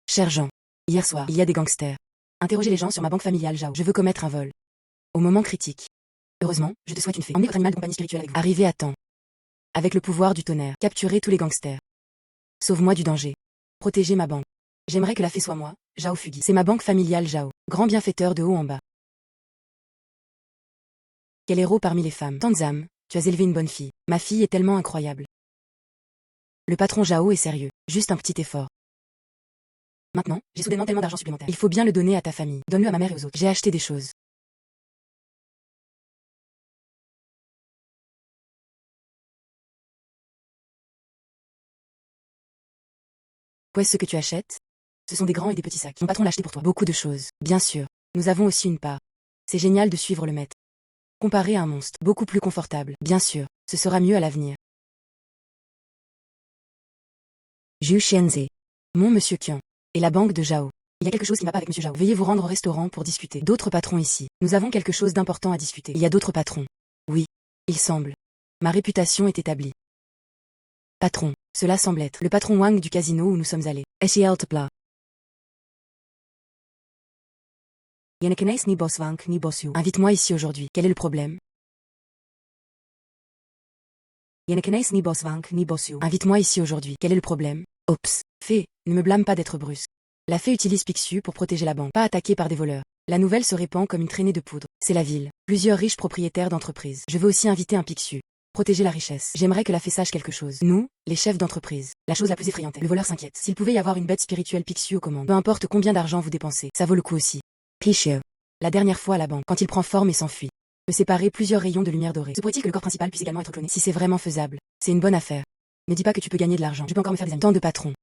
S1: Cher Jean. Hier soir, il y a des gangsters. Interrogez les gens sur ma banque familiale Zhao. Je veux commettre un vol. Au moment critique. Heureusement, je te souhaite une fée. Emmenez votre animal de compagnie spirituelle avec vous. Arrivez à temps. Avec le pouvoir du tonnerre. Capturez tous les gangsters. Sauve-moi du danger. Protégez ma banque. J'aimerais que la fée soit moi, Zhao Fugui. C'est ma banque familiale Zhao. Grand bienfaiteur de haut en bas. Quel héros parmi les femmes. Tanzam, tu as élevé une bonne fille. Ma fille est tellement incroyable. Le patron Zhao est sérieux. Juste un petit effort. Maintenant, j'ai soudainement tellement d'argent supplémentaire. Il faut bien le donner à ta famille. Donne-le à ma mère et aux autres. J'ai acheté des choses. Où est-ce que tu achètes? Ce sont des grands et des petits sacs. Mon patron l'a acheté pour toi. Beaucoup de choses. Bien sûr. Nous avons aussi une part. C'est génial de suivre le maître. Comparé à un monstre. Beaucoup plus confortable. Bien sûr. Ce sera mieux à l'avenir. Zhu Xianze. Mon monsieur Qian. Et la banque de Zhao. Il y a quelque chose qui ne va pas avec monsieur Zhao. Veuillez vous rendre au restaurant pour discuter. D'autres patrons ici. Nous avons quelque chose d'important à discuter. Il y a d'autres patrons. Oui. Il semble. Ma réputation est établie. Patron. Cela semble être le patron Wang du casino où nous sommes allés. SEL Tepla. Ni boss Wang ni boss Yu. Invite-moi ici aujourd'hui. Quel est le problème? Ni boss Wang ni boss Yu. Invite-moi ici aujourd'hui. Quel est le problème? Oups. Fée, ne me blâme pas d'être brusque. La fée utilise Pixiu pour protéger la banque. Pas attaquée par des voleurs. La nouvelle se répand comme une traînée de poudre. C'est la ville. Plusieurs riches propriétaires d'entreprises. Je veux aussi inviter un Pixiu. Protéger la richesse. J'aimerais que la fée sache quelque chose. Nous, les chefs d'entreprise. La chose la plus effrayante est, le voleur s'inquiète. S'il pouvait y avoir une bête spirituelle Pixiu aux commandes. Peu importe combien d'argent vous dépensez, ça vaut le coup aussi. Pixiu. La dernière fois à la banque, quand il prend forme et s'enfuit. Peut séparer plusieurs rayons de lumière dorée. Se pourrait-il que le corps principal puisse également être cloné? Si c'est vraiment faisable, c'est une bonne affaire. Ne dis pas que tu peux gagner de l'argent. Je peux encore me faire des amis. Tant de patrons.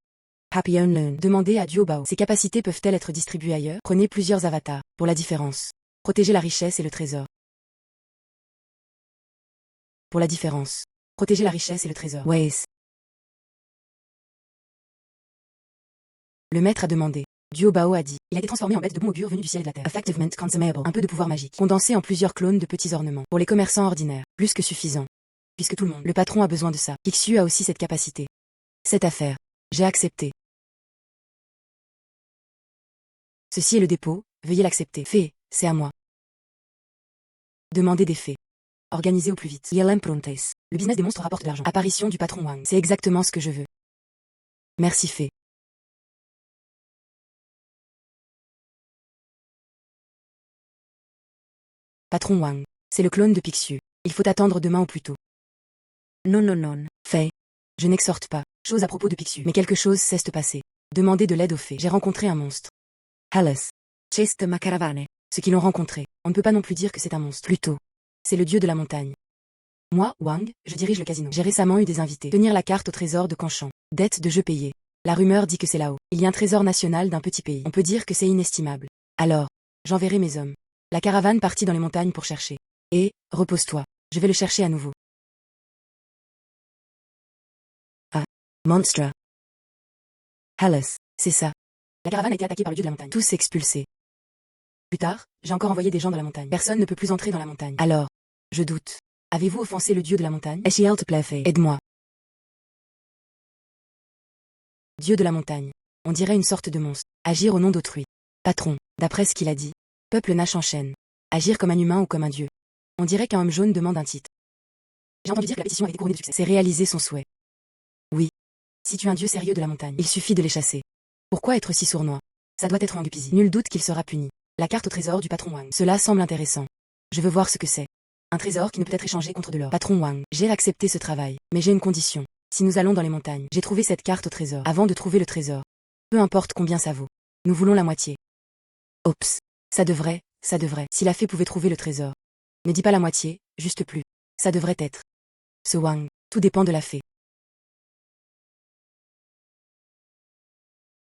S1: Happy Unknown. Demandez à Duo Bao. Ses capacités peuvent-elles être distribuées ailleurs? Prenez plusieurs avatars. Pour la différence. Protégez la richesse et le trésor. Pour la différence. Protégez la richesse et le trésor. Waze. Le maître a demandé. Duo Bao a dit. Il a été transformé en bête de bon augure venue du ciel et de la terre. Effectivement consumable. Un peu de pouvoir magique. Condensé en plusieurs clones de petits ornements. Pour les commerçants ordinaires. Plus que suffisant. Puisque tout le monde. Le patron a besoin de ça. Pixiu a aussi cette capacité. Cette affaire. J'ai accepté. Ceci est le dépôt. Veuillez l'accepter. Fée, c'est à moi. Demandez des faits. Organisez au plus vite. Yelem Prontes. Le business des monstres rapporte de l'argent. Apparition du patron Wang. C'est exactement ce que je veux. Merci Fée. Patron Wang. C'est le clone de Pixiu. Il faut attendre demain au plus tôt. Non non non. Fée. Je n'exhorte pas. Chose à propos de Pixiu. Mais quelque chose cesse de passer. Demandez de l'aide aux fées. J'ai rencontré un monstre. Halles. Chest ma caravane. Ceux qui l'ont rencontré. On ne peut pas non plus dire que c'est un monstre. Plutôt. C'est le dieu de la montagne. Moi, Wang, je dirige le casino. J'ai récemment eu des invités. Tenir la carte au trésor de Canchan. Dette de jeu payée. La rumeur dit que c'est là-haut. Il y a un trésor national d'un petit pays. On peut dire que c'est inestimable. Alors, j'enverrai mes hommes. La caravane partit dans les montagnes pour chercher. Et, repose-toi. Je vais le chercher à nouveau. Ah. Monstre. Halles. C'est ça. La caravane a été attaquée par le dieu de la montagne. Tous expulsés. Plus tard, j'ai encore envoyé des gens dans la montagne. Personne ne peut plus entrer dans la montagne. Alors, je doute. Avez-vous offensé le dieu de la montagne? Eshiel te plaît, aide-moi. Dieu de la montagne. On dirait une sorte de monstre. Agir au nom d'autrui. Patron. D'après ce qu'il a dit. Peuple Nash enchaîne. Agir comme un humain ou comme un dieu. On dirait qu'un homme jaune demande un titre. J'ai entendu dire que la pétition avait été couronnée de succès. C'est réaliser son souhait. Oui. Si tu es un dieu sérieux de la montagne, il suffit de les chasser. Pourquoi être si sournois? Ça doit être Wang Pizi. Nul doute qu'il sera puni. La carte au trésor du patron Wang. Cela semble intéressant. Je veux voir ce que c'est. Un trésor qui ne peut être échangé contre de l'or. Patron Wang. J'ai accepté ce travail. Mais j'ai une condition. Si nous allons dans les montagnes, j'ai trouvé cette carte au trésor. Avant de trouver le trésor. Peu importe combien ça vaut. Nous voulons la moitié. Oups. Ça devrait. Si la fée pouvait trouver le trésor. Ne dis pas la moitié, juste plus. Ça devrait être. Ce Wang. Tout dépend de la fée.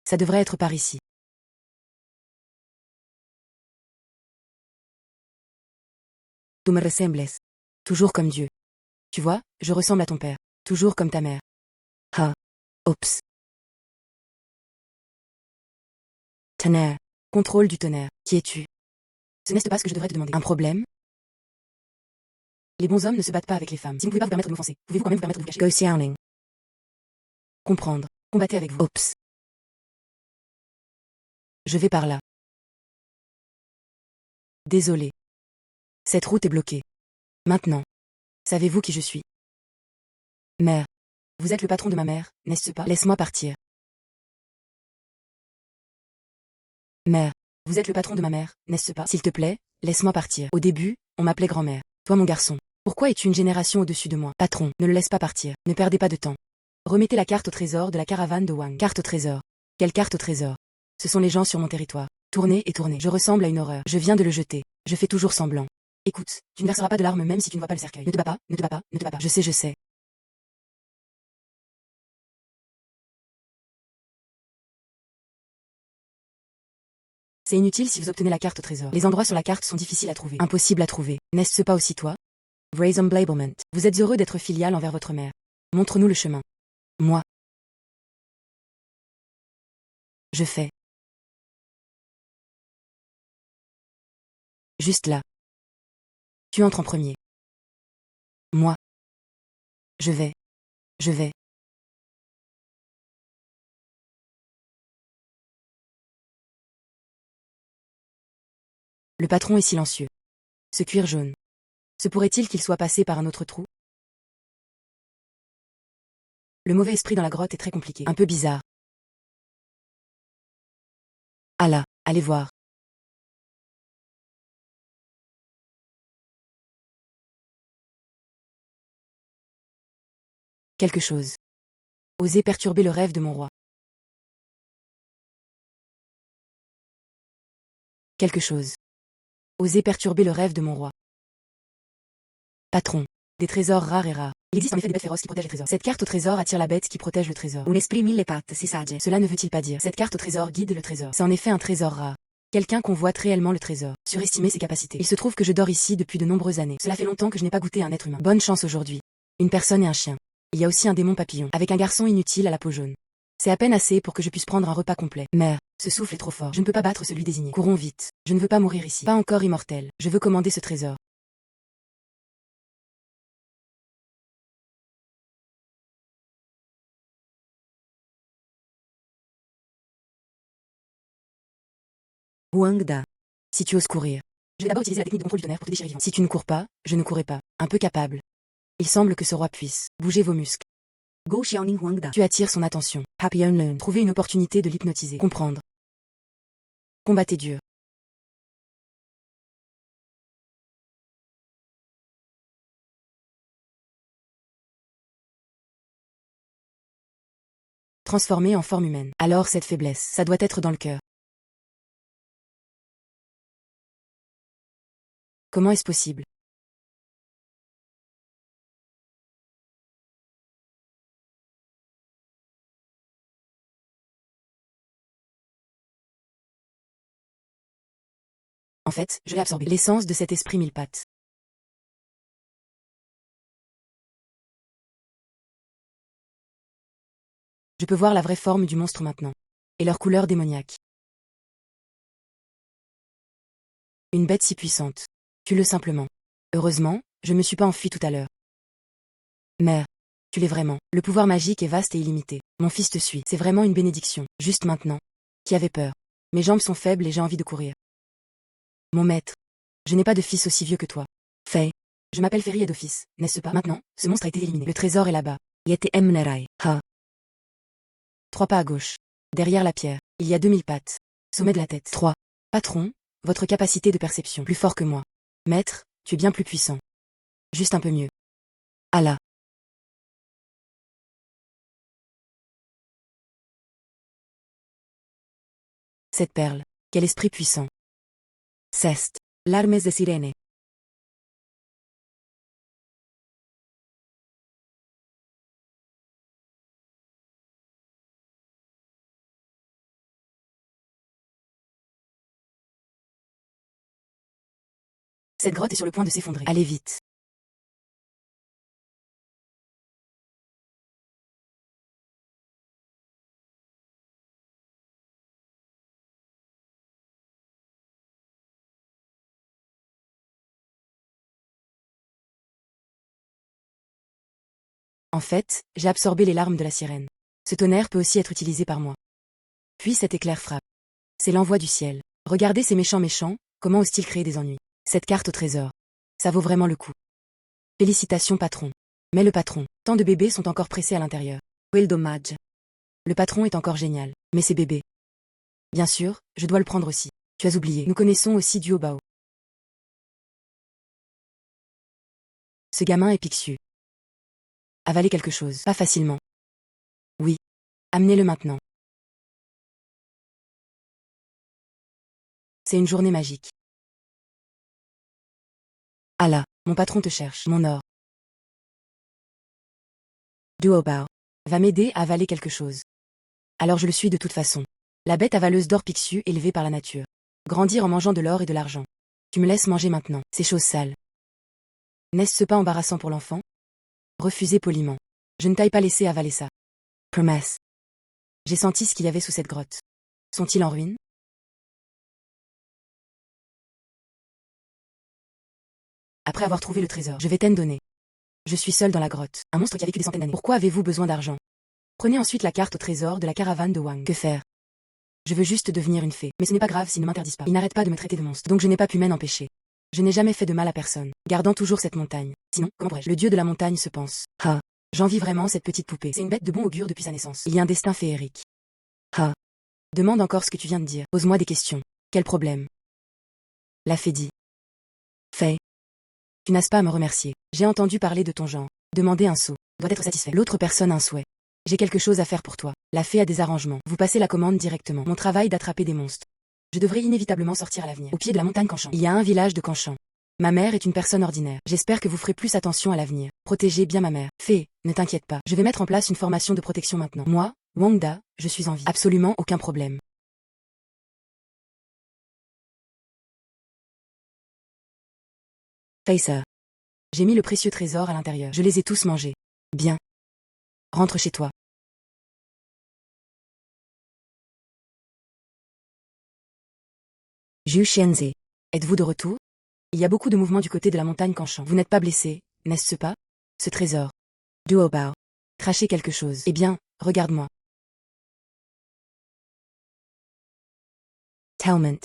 S1: Ça devrait être par ici. Tu me ressembles. Toujours comme Dieu. Tu vois, je ressemble à ton père. Toujours comme ta mère. Ah. Oups. Tonnerre. Contrôle du tonnerre. Qui es-tu? Ce n'est pas ce que je devrais te demander. Un problème? Les bons hommes ne se battent pas avec les femmes. Si vous ne pouvez pas vous permettre de m'offenser, pouvez-vous quand même vous permettre de vous cacher? Go Xiaoling. Comprendre. Combattez avec vous. Oups. Je vais par là. Désolé. Cette route est bloquée. Maintenant. Savez-vous qui je suis? Mère. Vous êtes le patron de ma mère, n'est-ce pas? Laisse-moi partir. Mère. Vous êtes le patron de ma mère, n'est-ce pas? S'il te plaît, laisse-moi partir. Au début, on m'appelait grand-mère. Toi mon garçon. Pourquoi es-tu une génération au-dessus de moi? Patron, ne le laisse pas partir. Ne perdez pas de temps. Remettez la carte au trésor de la caravane de Wang. Carte au trésor. Quelle carte au trésor? Ce sont les gens sur mon territoire. Tournez et tournez. Je ressemble à une horreur. Je viens de le jeter. Je fais toujours semblant. Écoute, tu ne verseras pas de larmes même si tu ne vois pas le cercueil. Ne te bats pas, ne te bats pas, ne te bats pas. Je sais. C'est inutile si vous obtenez la carte au trésor. Les endroits sur la carte sont difficiles à trouver. Impossible à trouver. N'est-ce pas aussi toi? Vraisemblablement. Vous êtes heureux d'être filial envers votre mère. Montre-nous le chemin. Moi. Je fais. Juste là. Tu entres en premier. Moi. Je vais. Je vais. Le patron est silencieux. Ce cuir jaune. Se pourrait-il qu'il soit passé par un autre trou? Le mauvais esprit dans la grotte est très compliqué. Un peu bizarre. Ah là, allez voir. Quelque chose. Oser perturber le rêve de mon roi. Quelque chose. Oser perturber le rêve de mon roi. Patron. Des trésors rares et rares. Il existe en effet des bêtes féroces qui protègent les trésors. Cette carte au trésor attire la bête qui protège le trésor.
S2: Un esprit mille pattes, si sage.
S1: Cela ne veut-il pas dire. Cette carte au trésor guide le trésor. C'est en effet un trésor rare. Quelqu'un convoite réellement le trésor. Surestimer ses capacités. Il se trouve que je dors ici depuis de nombreuses années. Cela fait longtemps que je n'ai pas goûté un être humain. Bonne chance aujourd'hui. Une personne et un chien. Il y a aussi un démon papillon, avec un garçon inutile à la peau jaune. C'est à peine assez pour que je puisse prendre un repas complet. Mère, ce souffle est trop fort. Je ne peux pas battre celui désigné. Courons vite. Je ne veux pas mourir ici. Pas encore immortel. Je veux commander ce trésor. Wangda. Si tu oses courir. Je vais d'abord utiliser la technique de contrôle du tonnerre pour te déchirer vivant. Si tu ne cours pas, je ne courrai pas. Un peu capable. Il semble que ce roi puisse. Bougez vos muscles.
S2: Go Xiaoning Wangda.
S1: Tu attires son attention.
S2: Happy Unlearn.
S1: Trouver une opportunité de l'hypnotiser. Comprendre. Combattez dur. Transformer en forme humaine. Alors cette faiblesse, ça doit être dans le cœur. Comment est-ce possible? En fait, je l'ai absorbé. L'essence de cet esprit mille pattes. Je peux voir la vraie forme du monstre maintenant. Et leur couleur démoniaque. Une bête si puissante. Tue-le simplement. Heureusement, je ne me suis pas enfui tout à l'heure. Mère, tu l'es vraiment. Le pouvoir magique est vaste et illimité. Mon fils te suit. C'est vraiment une bénédiction. Juste maintenant. Qui avait peur? Mes jambes sont faibles et j'ai envie de courir. Mon maître. Je n'ai pas de fils aussi vieux que toi. Fei. Je m'appelle Ferry et d'office, n'est-ce pas? Maintenant, ce monstre a été éliminé. Le trésor est là-bas.
S2: Yete Mnerai.
S1: Ha. 3 pas à gauche. Derrière la pierre, il y a 2000 pattes. Sommet de la tête. 3. Patron, votre capacité de perception. Plus fort que moi. Maître, tu es bien plus puissant. Juste un peu mieux. Allah. Cette perle. Quel esprit puissant. Cest.
S2: L'armes de sirene.
S1: Cette grotte est sur le point de s'effondrer. Allez vite. En fait, j'ai absorbé les larmes de la sirène. Ce tonnerre peut aussi être utilisé par moi. Puis cet éclair frappe. C'est l'envoi du ciel. Regardez ces méchants, comment osent-ils créer des ennuis. Cette carte au trésor. Ça vaut vraiment le coup. Félicitations patron. Mais le patron, tant de bébés sont encore pressés à l'intérieur.
S2: Quel dommage.
S1: Le patron est encore génial, mais ces bébés. Bien sûr, je dois le prendre aussi. Tu as oublié, nous connaissons aussi Duo Bao. Ce gamin est Pixiu. Avaler quelque chose, pas facilement. Oui. Amenez-le maintenant. C'est une journée magique. Allah, mon patron te cherche, mon or. Duo Bao va m'aider à avaler quelque chose. Alors je le suis de toute façon. La bête avaleuse d'or Pixiu élevée par la nature. Grandir en mangeant de l'or et de l'argent. Tu me laisses manger maintenant, ces choses sales. N'est-ce pas embarrassant pour l'enfant? Refusez poliment. Je ne t'aille pas laisser avaler ça. Promesse. J'ai senti ce qu'il y avait sous cette grotte. Sont-ils en ruine? Après avoir trouvé le trésor, je vais t'en donner. Je suis seul dans la grotte, un monstre qui a vécu des centaines d'années. Pourquoi avez-vous besoin d'argent? Prenez ensuite la carte au trésor de la caravane de Wang. Que faire? Je veux juste devenir une fée, mais ce n'est pas grave s'ils ne m'interdisent pas. Ils n'arrêtent pas de me traiter de monstre, donc je n'ai pas pu m'en empêcher. Je n'ai jamais fait de mal à personne, gardant toujours cette montagne. Sinon, comment pourrais-je? Le dieu de la montagne se pense. Ah. J'envie vraiment cette petite poupée. C'est une bête de bon augure depuis sa naissance. Il y a un destin féerique. Ah. Demande encore ce que tu viens de dire. Pose-moi des questions. Quel problème? La fée dit. Fée. Tu n'as pas à me remercier. J'ai entendu parler de ton genre. Demandez un seau. doit être satisfait. L'autre personne a un souhait. J'ai quelque chose à faire pour toi. La fée a des arrangements. Vous passez la commande directement. Mon travail d'attraper des monstres. Je devrais inévitablement sortir à l'avenir. Au pied de la montagne Canchan. Il y a un village de Canchan. Ma mère est une personne ordinaire. J'espère que vous ferez plus attention à l'avenir. Protégez bien ma mère. Fée, ne t'inquiète pas. Je vais mettre en place une formation de protection maintenant. Moi, Wangda, je suis en vie. Absolument aucun problème. Facer. J'ai mis le précieux trésor à l'intérieur. Je les ai tous mangés. Bien. Rentre chez toi. Zhu Xianze. Êtes-vous de retour? Il y a beaucoup de mouvements du côté de la montagne Canchan. Vous n'êtes pas blessé, n'est-ce pas? Ce trésor. Duo Bao. Crachez quelque chose. Eh bien, regarde-moi. Talment.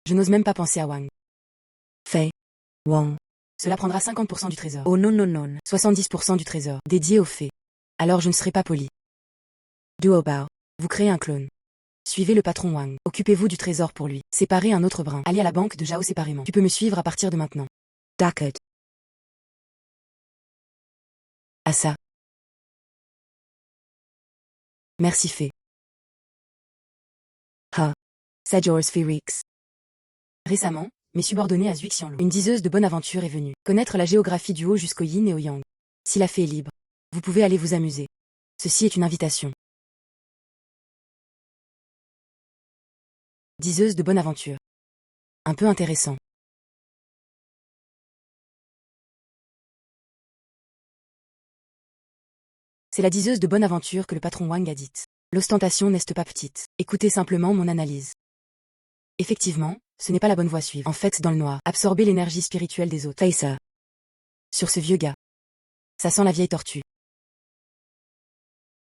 S1: Je n'ose même pas penser à Wang. Fei. Wang. Cela prendra 50% du trésor. Oh non non non. 70% du trésor, dédié aux fées. Alors je ne serai pas poli. Duo Bao. Vous créez un clone. Suivez le patron Wang. Occupez-vous du trésor pour lui. Séparez un autre brin. Allez à la banque de Zhao séparément. Tu peux me suivre à partir de maintenant. D'accord. À ça. Merci fée. Ha. Sajors Ferix. Récemment, mes subordonnés à Zuixianlu, une diseuse de bonne aventure est venue connaître la géographie du haut jusqu'au yin et au yang. Si la fée est libre, vous pouvez aller vous amuser. Ceci est une invitation. Diseuse de bonne aventure. Un peu intéressant. C'est la diseuse de bonne aventure que le patron Wang a dite. L'ostentation n'est pas petite. Écoutez simplement mon analyse. Effectivement, ce n'est pas la bonne voie à suivre. En fait, dans le noir, absorber l'énergie spirituelle des autres. Facer. Sur ce vieux gars. Ça sent la vieille tortue.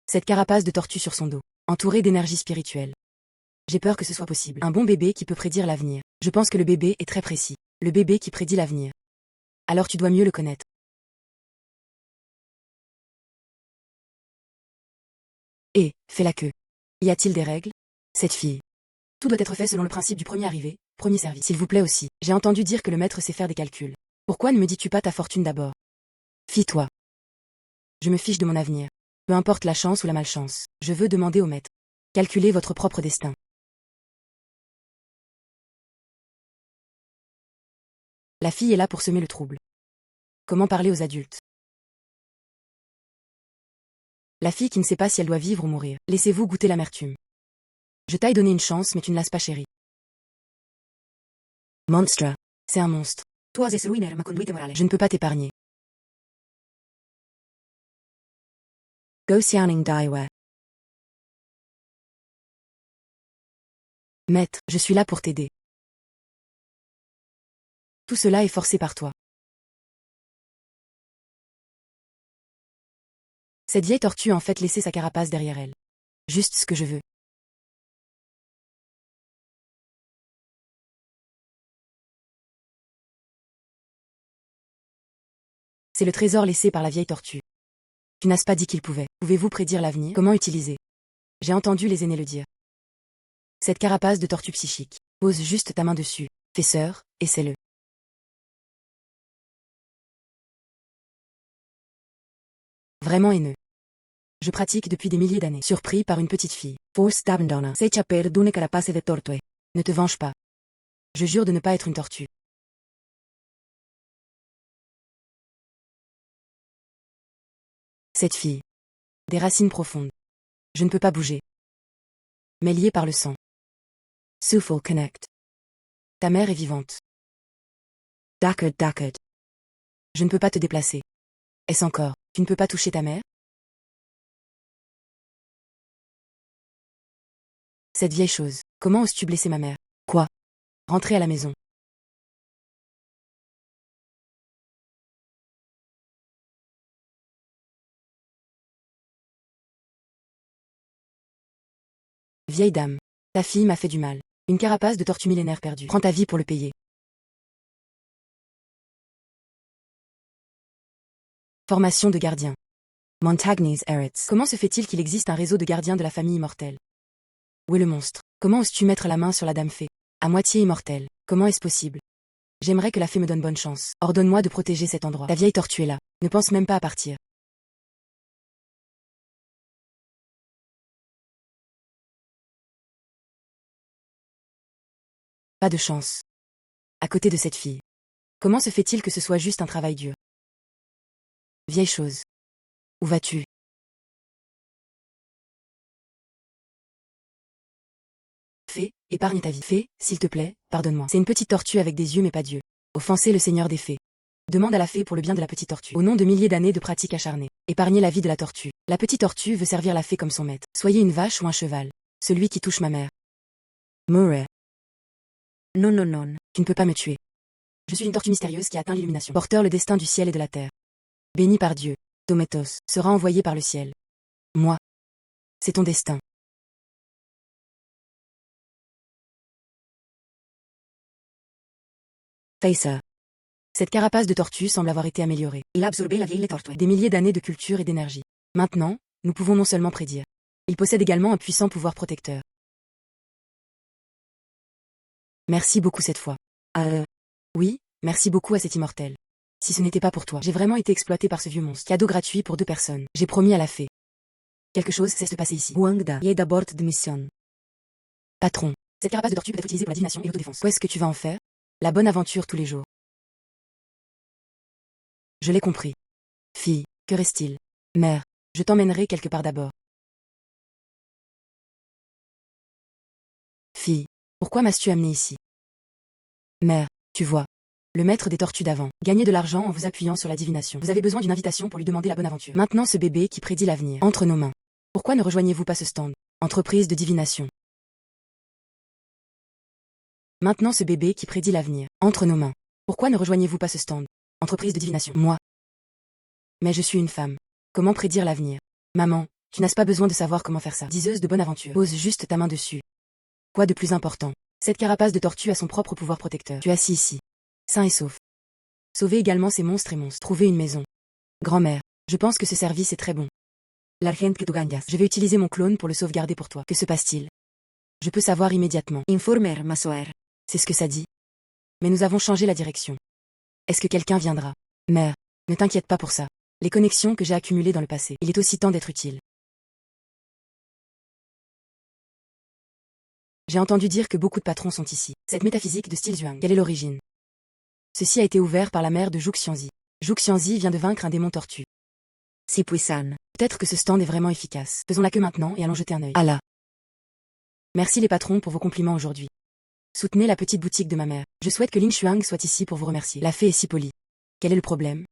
S1: Cette carapace de tortue sur son dos, entourée d'énergie spirituelle. J'ai peur que ce soit possible. Un bon bébé qui peut prédire l'avenir. Je pense que le bébé est très précis. Le bébé qui prédit l'avenir. Alors tu dois mieux le connaître. Et, fais la queue. Y a-t-il des règles? Cette fille. Tout doit être fait selon le principe du premier arrivé, premier servi. S'il vous plaît aussi, j'ai entendu dire que le maître sait faire des calculs. Pourquoi ne me dis-tu pas ta fortune d'abord? Fie-toi. Je me fiche de mon avenir. Peu importe la chance ou la malchance, je veux demander au maître. Calculez votre propre destin. La fille est là pour semer le trouble. Comment parler aux adultes? La fille qui ne sait pas si elle doit vivre ou mourir. Laissez-vous goûter l'amertume. Je t'ai donné une chance mais tu ne l'as pas chérie. Monstre. C'est un monstre. Je ne peux pas t'épargner. Go Xiaoning Daiwa. Maître, je suis là pour t'aider. Tout cela est forcé par toi. Cette vieille tortue a en fait laissé sa carapace derrière elle. Juste ce que je veux. C'est le trésor laissé par la vieille tortue. Tu n'as pas dit qu'il pouvait. Pouvez-vous prédire l'avenir? Comment utiliser? J'ai entendu les aînés le dire. Cette carapace de tortue psychique. Pose juste ta main dessus. Fais sœur, essaie-le. Vraiment haineux. Je pratique depuis des milliers d'années. Surpris par une petite fille. Force d'abandona. Secha perdune carapace de tortue. Ne te venge pas. Je jure de ne pas être une tortue. Cette fille. Des racines profondes. Je ne peux pas bouger. Mais liée par le sang. Soulful Connect. Ta mère est vivante. D'accord. Je ne peux pas te déplacer. Est-ce encore? Tu ne peux pas toucher ta mère? Cette vieille chose. Comment oses-tu blesser ma mère? Quoi? Rentrez à la maison. Vieille dame. Ta fille m'a fait du mal. Une carapace de tortue millénaire perdue. Prends ta vie pour le payer. Formation de gardien. Montagnes Eretz. Comment se fait-il qu'il existe un réseau de gardiens de la famille immortelle? Où est le monstre? Comment oses-tu mettre la main sur la dame fée? À moitié immortelle. Comment est-ce possible? J'aimerais que la fée me donne bonne chance. Ordonne-moi de protéger cet endroit. Ta vieille tortue est là. Ne pense même pas à partir. Pas de chance. À côté de cette fille. Comment se fait-il que ce soit juste un travail dur? Vieille chose. Où vas-tu? Fée, épargne ta vie. Fée, s'il te plaît, pardonne-moi. C'est une petite tortue avec des yeux mais pas d'yeux. Offenser le seigneur des fées. Demande à la fée pour le bien de la petite tortue. Au nom de milliers d'années de pratiques acharnées, épargnez la vie de la tortue. La petite tortue veut servir la fée comme son maître. Soyez une vache ou un cheval. Celui qui touche ma mère. Murray. Non, non, non. Tu ne peux pas me tuer. Je suis une tortue mystérieuse qui a atteint l'illumination. Porteur le destin du ciel et de la terre. Béni par Dieu. Tométos sera envoyé par le ciel. Moi. C'est ton destin. Facer. Cette carapace de tortue semble avoir été améliorée. Il a absorbé la vieille tortue. Des milliers d'années de culture et d'énergie. Maintenant, nous pouvons non seulement prédire. Il possède également un puissant pouvoir protecteur. Merci beaucoup cette fois. Oui, merci beaucoup à cet immortel. Si ce n'était pas pour toi, j'ai vraiment été exploité par ce vieux monstre. Cadeau gratuit pour 2 personnes. J'ai promis à la fée. Quelque chose cesse de passer ici.
S2: Wangda. Yed abort de mission.
S1: Patron. Cette carapace de tortue peut être utilisée pour la divination et l'autodéfense. Qu'est-ce que tu vas en faire? La bonne aventure tous les jours. Je l'ai compris. Fille, que reste-t-il? Mère, je t'emmènerai quelque part d'abord. Fille, pourquoi m'as-tu amenée ici? Mère, tu vois. Le maître des tortues d'avant. Gagner de l'argent en vous appuyant sur la divination. Vous avez besoin d'une invitation pour lui demander la bonne aventure. Maintenant ce bébé qui prédit l'avenir. Entre nos mains. Pourquoi ne rejoignez-vous pas ce stand? Entreprise de divination. Maintenant ce bébé qui prédit l'avenir. Entre nos mains. Pourquoi ne rejoignez-vous pas ce stand? Entreprise de divination. Moi. Mais je suis une femme. Comment prédire l'avenir? Maman, tu n'as pas besoin de savoir comment faire ça. Diseuse de bonne aventure. Pose juste ta main dessus. Quoi de plus important? Cette carapace de tortue a son propre pouvoir protecteur. Tu es assis ici. Sain et sauf. Sauvez également ces monstres et monstres. Trouvez une maison. Grand-mère, je pense que ce service est très bon.
S2: L'argent que tu gagnas.
S1: Je vais utiliser mon clone pour le sauvegarder pour toi. Que se passe-t-il? Je peux savoir immédiatement.
S2: Informer ma soeur.
S1: C'est ce que ça dit. Mais nous avons changé la direction. Est-ce que quelqu'un viendra? Mère, ne t'inquiète pas pour ça. Les connexions que j'ai accumulées dans le passé. Il est aussi temps d'être utile. J'ai entendu dire que beaucoup de patrons sont ici. Cette métaphysique de style Zhuang. Quelle est l'origine? Ceci a été ouvert par la mère de Zhu Xianzi. Zhu Xianzi vient de vaincre un démon tortue.
S2: Si puissant.
S1: Peut-être que ce stand est vraiment efficace. Faisons la queue maintenant et allons jeter un œil. Allah. Merci les patrons pour vos compliments aujourd'hui. Soutenez la petite boutique de ma mère. Je souhaite que Ling Shuang soit ici pour vous remercier. La fée est si polie. Quel est le problème?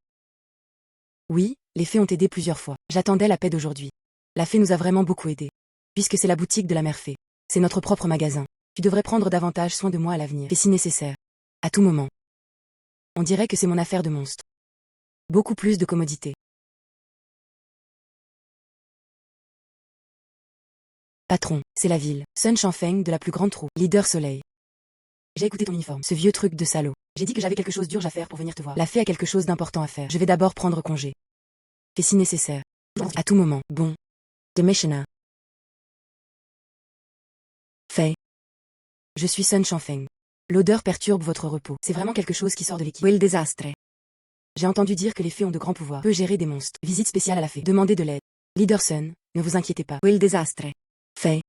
S1: Oui, les fées ont aidé plusieurs fois. J'attendais la paix d'aujourd'hui. La fée nous a vraiment beaucoup aidés. Puisque c'est la boutique de la mère fée. C'est notre propre magasin. Tu devrais prendre davantage soin de moi à l'avenir. Et si nécessaire. À tout moment. On dirait que c'est mon affaire de monstre. Beaucoup plus de commodité. Patron, c'est la ville. Sun Shangfeng de la plus grande troupe. Leader soleil. J'ai écouté ton uniforme. Ce vieux truc de salaud. J'ai dit que j'avais quelque chose d'urgent à faire pour venir te voir. La fée a quelque chose d'important à faire. Je vais d'abord prendre congé. Et si nécessaire. À tout moment. Bon. Demissioner. Fei. Je suis Sun Shangfeng. L'odeur perturbe votre repos. C'est vraiment quelque chose qui sort de l'équipe.
S2: Will désastre.
S1: J'ai entendu dire que les fées ont de grands pouvoirs. Peut gérer des monstres. Visite spéciale à la fée. Demandez de l'aide. Leader Sun, ne vous inquiétez pas.
S2: Will désastre.
S1: Fei.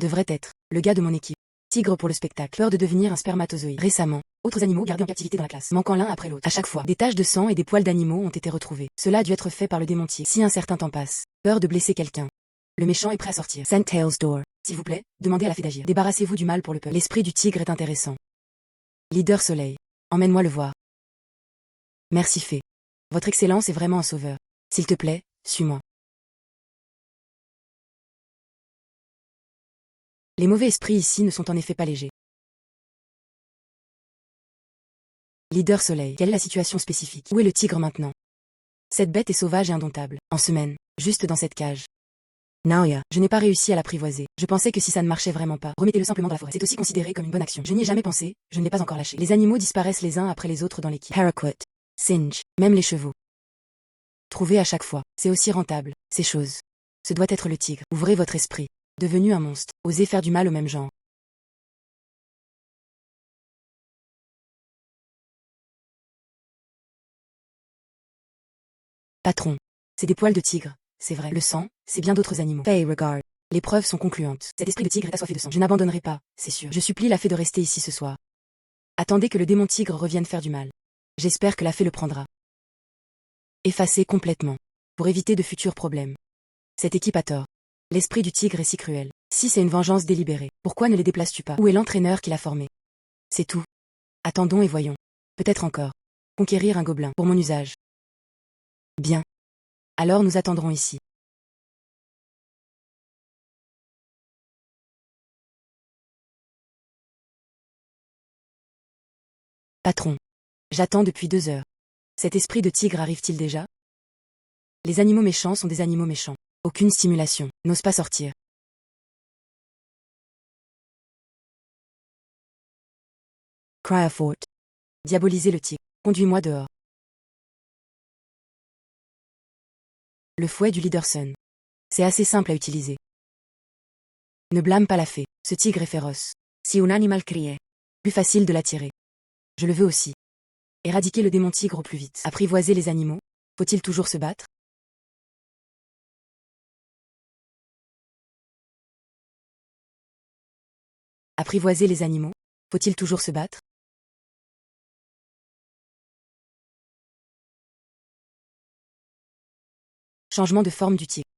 S1: Devrait être. Le gars de mon équipe. Tigre pour le spectacle. Peur de devenir un spermatozoïde. Récemment. Autres animaux gardés en captivité dans la classe. Manquant l'un après l'autre. À chaque fois. Des taches de sang et des poils d'animaux ont été retrouvés. Cela a dû être fait par le démontier. Si un certain temps passe. Peur de blesser quelqu'un. Le méchant est prêt à sortir.
S2: Saint Tails Door.
S1: S'il vous plaît, demandez à la fée d'agir. Débarrassez-vous du mal pour le peuple. L'esprit du tigre est intéressant. Leader Soleil. Emmène-moi le voir. Merci fée. Votre excellence est vraiment un sauveur. S'il te plaît, suis-moi. Les mauvais esprits ici ne sont en effet pas légers. Leader Soleil. Quelle est la situation spécifique? Où est le tigre maintenant? Cette bête est sauvage et indomptable. En semaine, juste dans cette cage. Naoya, je n'ai pas réussi à l'apprivoiser. Je pensais que si ça ne marchait vraiment pas, remettez-le simplement dans la forêt. C'est aussi considéré comme une bonne action. Je n'y ai jamais pensé, je ne l'ai pas encore lâché. Les animaux disparaissent les uns après les autres dans l'équipe. Paraquat, Singe, même les chevaux. Trouvez à chaque fois. C'est aussi rentable, ces choses. Ce doit être le tigre. Ouvrez votre esprit. Devenu un monstre. Osez faire du mal au même genre. Patron. C'est des poils de tigre. C'est vrai. Le sang, c'est bien d'autres animaux. Pay regard. Les preuves sont concluantes. Cet esprit de tigre est assoiffé de sang. Je n'abandonnerai pas, c'est sûr. Je supplie la fée de rester ici ce soir. Attendez que le démon tigre revienne faire du mal. J'espère que la fée le prendra. Effacez complètement. Pour éviter de futurs problèmes. Cette équipe a tort. L'esprit du tigre est si cruel. Si c'est une vengeance délibérée, pourquoi ne les déplaces-tu pas? Où est l'entraîneur qui l'a formé? C'est tout. Attendons et voyons. Peut-être encore. Conquérir un gobelin, pour mon usage. Bien. Alors nous attendrons ici. Patron. J'attends depuis 2 heures. Cet esprit de tigre arrive-t-il déjà? Les animaux méchants sont des animaux méchants. Aucune stimulation. N'ose pas sortir. Cryofort. Diaboliser le tigre. Conduis-moi dehors. Le fouet du Leaderson. C'est assez simple à utiliser. Ne blâme pas la fée. Ce tigre est féroce.
S2: Si un animal criait.
S1: Plus facile de l'attirer. Je le veux aussi. Éradiquer le démon tigre au plus vite. Apprivoiser les animaux. Faut-il toujours se battre? Apprivoiser les animaux. Faut-il toujours se battre? Changement de forme du tigre.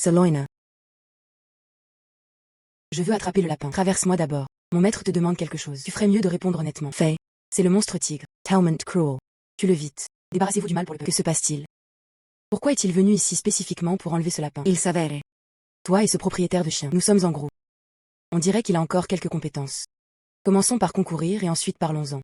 S2: Saloina.
S1: Je veux attraper le lapin. Traverse-moi d'abord. Mon maître te demande quelque chose. Tu ferais mieux de répondre honnêtement.
S2: Fée.
S1: C'est le monstre tigre.
S2: Talmont cruel.
S1: Tue-le vite. Débarrassez-vous du mal pour le peuple. Que se passe-t-il? Pourquoi est-il venu ici spécifiquement pour enlever ce lapin?
S2: Il s'avère.
S1: Toi et ce propriétaire de chien. Nous sommes en groupe. On dirait qu'il a encore quelques compétences. Commençons par concourir et ensuite parlons-en.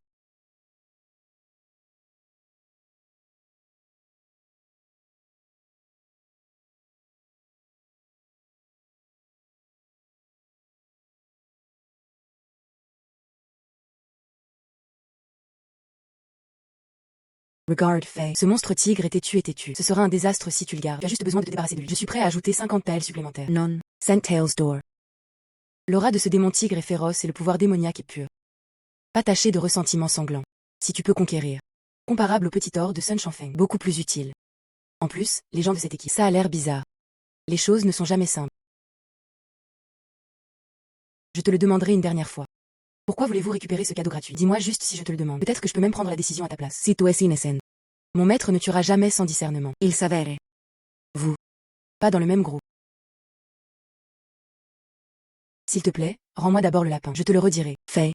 S1: Regarde, Faye. Ce monstre tigre est têtu et têtu. Ce sera un désastre si tu le gardes. Tu as juste besoin de te débarrasser de lui. Je suis prêt à ajouter 50 pelles supplémentaires.
S2: Non. Tails door.
S1: L'aura de ce démon tigre est féroce et le pouvoir démoniaque est pur. Pas taché de ressentiment sanglant. Si tu peux conquérir. Comparable au petit or de Sun Shanfeng. Beaucoup plus utile. En plus, les gens de cette équipe. Ça a l'air bizarre. Les choses ne sont jamais simples. Je te le demanderai une dernière fois. Pourquoi voulez-vous récupérer ce cadeau gratuit? Dis-moi juste si je te le demande. Peut-être que je peux même prendre la décision à ta place.
S2: Si tu es innocent.
S1: Mon maître ne tuera jamais sans discernement.
S2: Il s'avère.
S1: Vous. Pas dans le même groupe. S'il te plaît, rends-moi d'abord le lapin. Je te le redirai.
S2: Fée.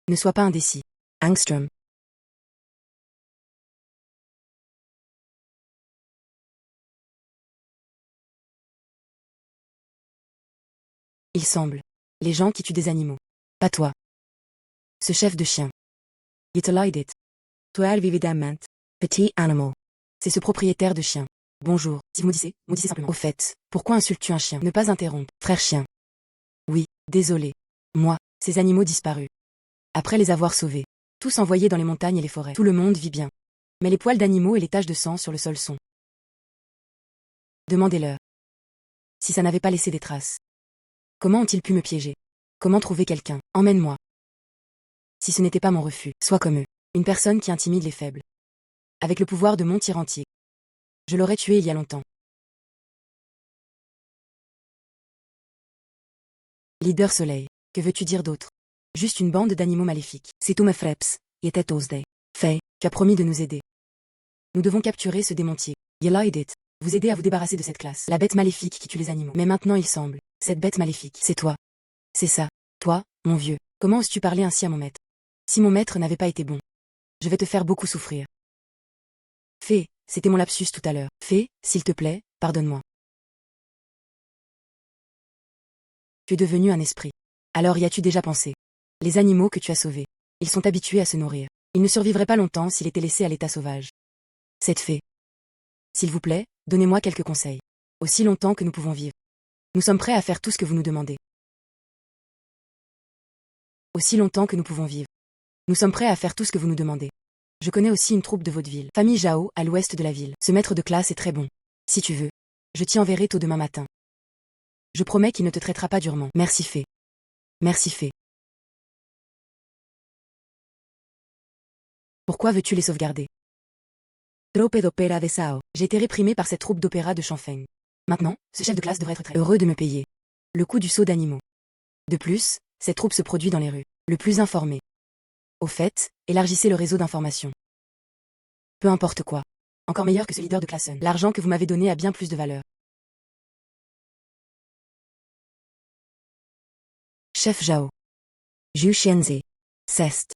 S1: Ne sois pas indécis.
S2: Angstrom.
S1: Il semble. Les gens qui tuent des animaux. Pas toi. Ce chef de chien. It.
S2: Toi vividament. Petit animal.
S1: C'est ce propriétaire de chien. Bonjour. Si vous maudissez simplement. Au fait, pourquoi insultes-tu un chien? Ne pas interrompre. Frère chien. Oui, désolé. Moi, ces animaux disparus. Après les avoir sauvés. Tous envoyés dans les montagnes et les forêts. Tout le monde vit bien. Mais les poils d'animaux et les taches de sang sur le sol sont. Demandez-leur. Si ça n'avait pas laissé des traces. Comment ont-ils pu me piéger? Comment trouver quelqu'un? Emmène-moi. Si ce n'était pas mon refus, sois comme eux. Une personne qui intimide les faibles. Avec le pouvoir de mon tyrannique. Je l'aurais tué il y a longtemps. Leader Soleil. Que veux-tu dire d'autre? Juste une bande d'animaux maléfiques.
S2: Si tu me frappes, était Tuesday.
S1: Fée, tu as promis de nous aider. Nous devons capturer ce démentier.
S2: It.
S1: Vous aider à vous débarrasser de cette classe. La bête maléfique qui tue les animaux. Mais maintenant il semble. Cette bête maléfique, c'est toi. C'est ça. Toi, mon vieux. Comment oses-tu parler ainsi à mon maître? Si mon maître n'avait pas été bon. Je vais te faire beaucoup souffrir. Fée, c'était mon lapsus tout à l'heure. Fée, s'il te plaît, pardonne-moi. Tu es devenu un esprit. Alors y as-tu déjà pensé? Les animaux que tu as sauvés. Ils sont habitués à se nourrir. Ils ne survivraient pas longtemps s'il était laissé à l'état sauvage. Cette fée. S'il vous plaît, donnez-moi quelques conseils. Aussi longtemps que nous pouvons vivre. Nous sommes prêts à faire tout ce que vous nous demandez. Aussi longtemps que nous pouvons vivre. Nous sommes prêts à faire tout ce que vous nous demandez. Je connais aussi une troupe de vaudeville. Famille Jao, à l'ouest de la ville. Ce maître de classe est très bon. Si tu veux. Je t'y enverrai tôt demain matin. Je promets qu'il ne te traitera pas durement. Merci Fée. Merci Fée. Pourquoi veux-tu les sauvegarder?
S2: Trope d'opéra de Sao.
S1: J'ai été réprimé par cette troupe d'opéra de Shanfeng. Maintenant, ce chef de classe devrait être très heureux de me payer. Le coût du saut d'animaux. De plus, cette troupe se produit dans les rues. Le plus informé. Au fait, élargissez le réseau d'informations. Peu importe quoi. Encore meilleur que ce leader de Klassen. L'argent que vous m'avez donné a bien plus de valeur.
S2: Chef Zhao. Zhu Xianzi. Cest.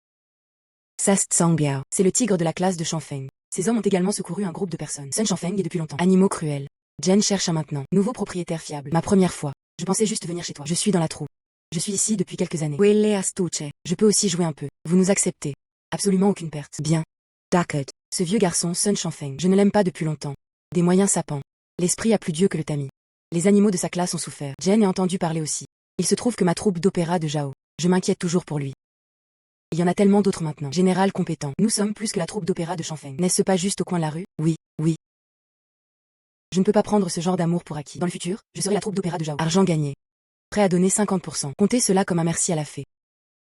S2: Cest Songbiao.
S1: C'est le tigre de la classe de Shanfeng. Ces hommes ont également secouru un groupe de personnes. Sun Shanfeng est depuis longtemps. Animaux cruels. Jen cherche un maintenant. Nouveau propriétaire fiable. Ma première fois. Je pensais juste venir chez toi. Je suis dans la troupe. Je suis ici depuis quelques années.
S2: Wille astuce.
S1: Je peux aussi jouer un peu. Vous nous acceptez. Absolument aucune perte. Bien.
S2: D'accord.
S1: Ce vieux garçon, Sun Shanfeng. Je ne l'aime pas depuis longtemps. Des moyens sapants. L'esprit a plus Dieu que le tamis. Les animaux de sa classe ont souffert. Jen a entendu parler aussi. Il se trouve que ma troupe d'opéra de Zhao. Je m'inquiète toujours pour lui. Il y en a tellement d'autres maintenant. Général compétent. Nous sommes plus que la troupe d'opéra de Shanfeng. N'est-ce pas juste au coin de la rue? Oui, oui. Je ne peux pas prendre ce genre d'amour pour acquis. Dans le futur, je serai la troupe d'opéra de Zhao. Argent gagné. Prêt à donner 50%. Comptez cela comme un merci à la fée.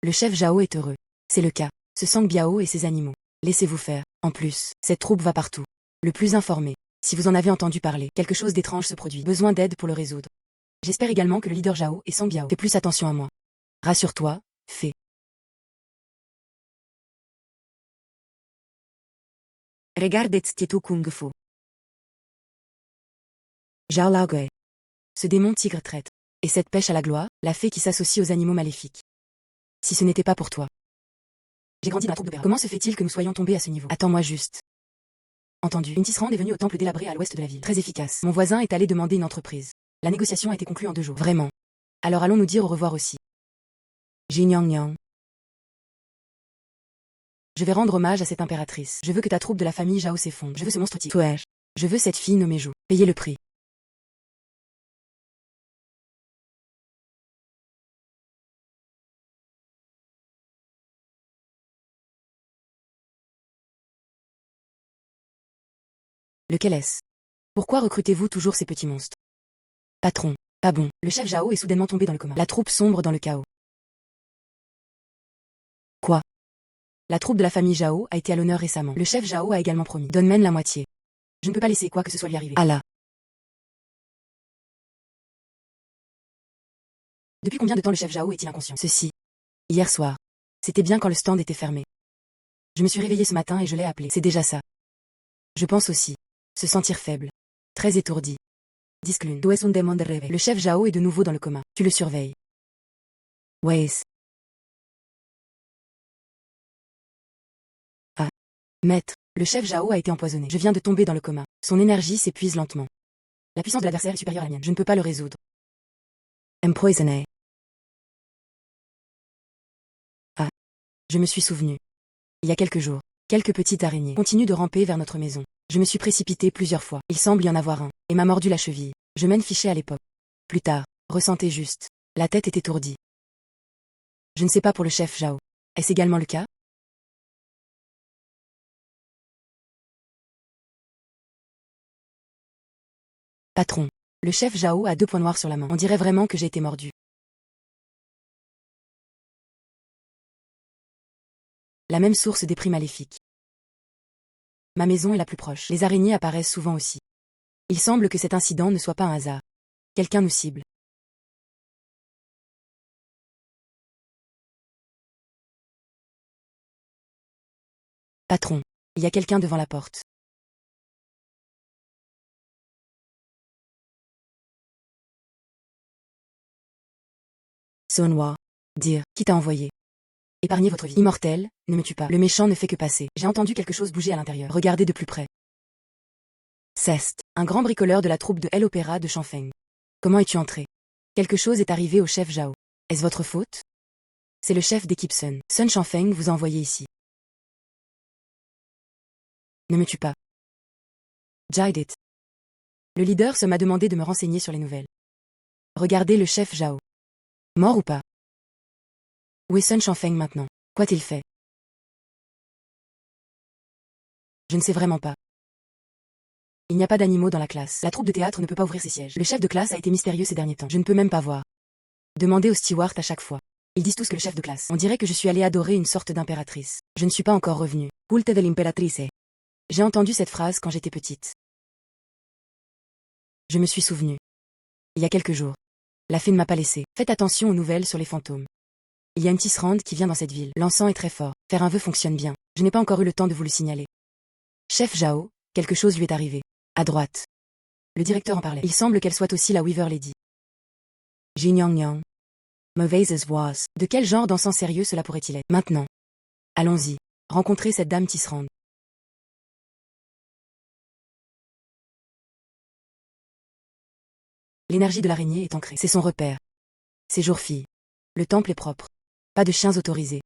S1: Le chef Zhao est heureux. C'est le cas. Ce Sang Biao et ses animaux. Laissez-vous faire. En plus, cette troupe va partout. Le plus informé. Si vous en avez entendu parler, quelque chose d'étrange se produit. Besoin d'aide pour le résoudre. J'espère également que le leader Zhao et Sang Biao fait plus attention à moi. Rassure-toi, fée.
S2: Regardeți Tietu Kung Fu. Zhao Laogui.
S1: Ce démon tigre traître. Et cette pêche à la gloire, la fée qui s'associe aux animaux maléfiques. Si ce n'était pas pour toi. J'ai grandi dans la troupe d'opéra. Comment se fait-il que nous soyons tombés à ce niveau? Attends-moi juste. Entendu. Une tisserande est venue au temple délabré à l'ouest de la ville. Très efficace. Mon voisin est allé demander une entreprise. La négociation a été conclue en 2 jours. Vraiment. Alors allons nous dire au revoir aussi.
S2: Jinyang.
S1: Je vais rendre hommage à cette impératrice. Je veux que ta troupe de la famille Zhao s'effondre. Je veux ce monstre tigre.
S2: Tuer.
S1: Je veux cette fille nommée Zhou. Payez le prix. Lequel est-ce? Pourquoi recrutez-vous toujours ces petits monstres? Patron. Pas bon. Le chef Zhao est soudainement tombé dans le coma. La troupe sombre dans le chaos. Quoi? La troupe de la famille Zhao a été à l'honneur récemment. Le chef Zhao a également promis. Donne-moi la moitié. Je ne peux pas laisser quoi que ce soit lui arriver. Allah. Depuis combien de temps le chef Zhao est-il inconscient? Ceci. Hier soir. C'était bien quand le stand était fermé. Je me suis réveillée ce matin et je l'ai appelé. C'est déjà ça. Je pense aussi. Se sentir faible. Très étourdi. Disclune.
S2: Tu es un démon de rêve.
S1: Le chef Zhao est de nouveau dans le coma. Tu le surveilles.
S2: Weis.
S1: Ah. Maître, le chef Zhao a été empoisonné. Je viens de tomber dans le coma. Son énergie s'épuise lentement. La puissance de l'adversaire est supérieure à la mienne. Je ne peux pas le résoudre.
S2: Empoisonné.
S1: Ah. Je me suis souvenu. Il y a quelques jours, quelques petites araignées continuent de ramper vers notre maison. Je me suis précipité plusieurs fois. Il semble y en avoir un, et m'a mordu la cheville. Je mène fiché à l'époque. Plus tard, ressentez juste. La tête est étourdie. Je ne sais pas pour le chef Zhao. Est-ce également le cas? Patron. Le chef Zhao a 2 points noirs sur la main. On dirait vraiment que j'ai été mordu. La même source d'épris maléfique. Ma maison est la plus proche. Les araignées apparaissent souvent aussi. Il semble que cet incident ne soit pas un hasard. Quelqu'un nous cible. Patron. Il y a quelqu'un devant la porte.
S2: Sonwa.
S1: Dire, qui t'a envoyé? Épargnez votre vie. Immortel, ne me tue pas. Le méchant ne fait que passer. J'ai entendu quelque chose bouger à l'intérieur. Regardez de plus près. Cest, un grand bricoleur de la troupe de l'opéra de Shanfeng. Comment es-tu entré? Quelque chose est arrivé au chef Zhao. Est-ce votre faute? C'est le chef d'équipe Sun. Sun Shanfeng vous a envoyé ici. Ne me tue pas. Jidit. Le leader se m'a demandé de me renseigner sur les nouvelles. Regardez le chef Zhao. Mort ou pas? Où est Sun Shanfeng maintenant? Qu'a-t-il fait? Je ne sais vraiment pas. Il n'y a pas d'animaux dans la classe. La troupe de théâtre ne peut pas ouvrir ses sièges. Le chef de classe a été mystérieux ces derniers temps. Je ne peux même pas voir. Demandez aux stewards à chaque fois. Ils disent tous que le chef de classe. On dirait que je suis allée adorer une sorte d'impératrice. Je ne suis pas encore revenue.
S2: Culte de l'imperatrice.
S1: J'ai entendu cette phrase quand j'étais petite. Je me suis souvenu. Il y a quelques jours. La fée ne m'a pas laissé. Faites attention aux nouvelles sur les fantômes. Il y a une tisserande qui vient dans cette ville. L'encens est très fort. Faire un vœu fonctionne bien. Je n'ai pas encore eu le temps de vous le signaler. Chef Zhao, quelque chose lui est arrivé. À droite. Le directeur en parlait. Il semble qu'elle soit aussi la Weaver Lady.
S2: Jinyang. Mauvaise voix.
S1: De quel genre d'encens sérieux cela pourrait-il être? Maintenant. Allons-y. Rencontrez cette dame tisserande. L'énergie de l'araignée est ancrée. C'est son repère. C'est jour-fille. Le temple est propre. Pas de chiens autorisés.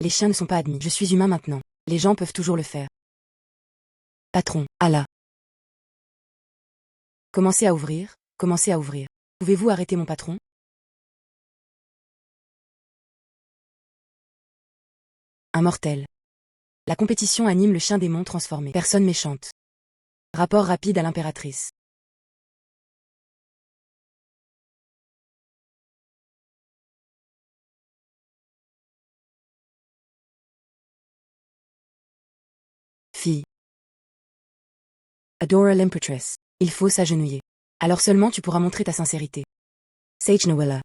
S1: Les chiens ne sont pas admis. Je suis humain maintenant. Les gens peuvent toujours le faire. Patron, Allah. Commencez à ouvrir, commencez à ouvrir. Pouvez-vous arrêter mon patron? Un mortel. La compétition anime le chien démon transformé. Personne méchante. Rapport rapide à l'impératrice. Fille.
S2: Adora l'Imperatrice.
S1: Il faut s'agenouiller. Alors seulement tu pourras montrer ta sincérité.
S2: Sage Nawilla.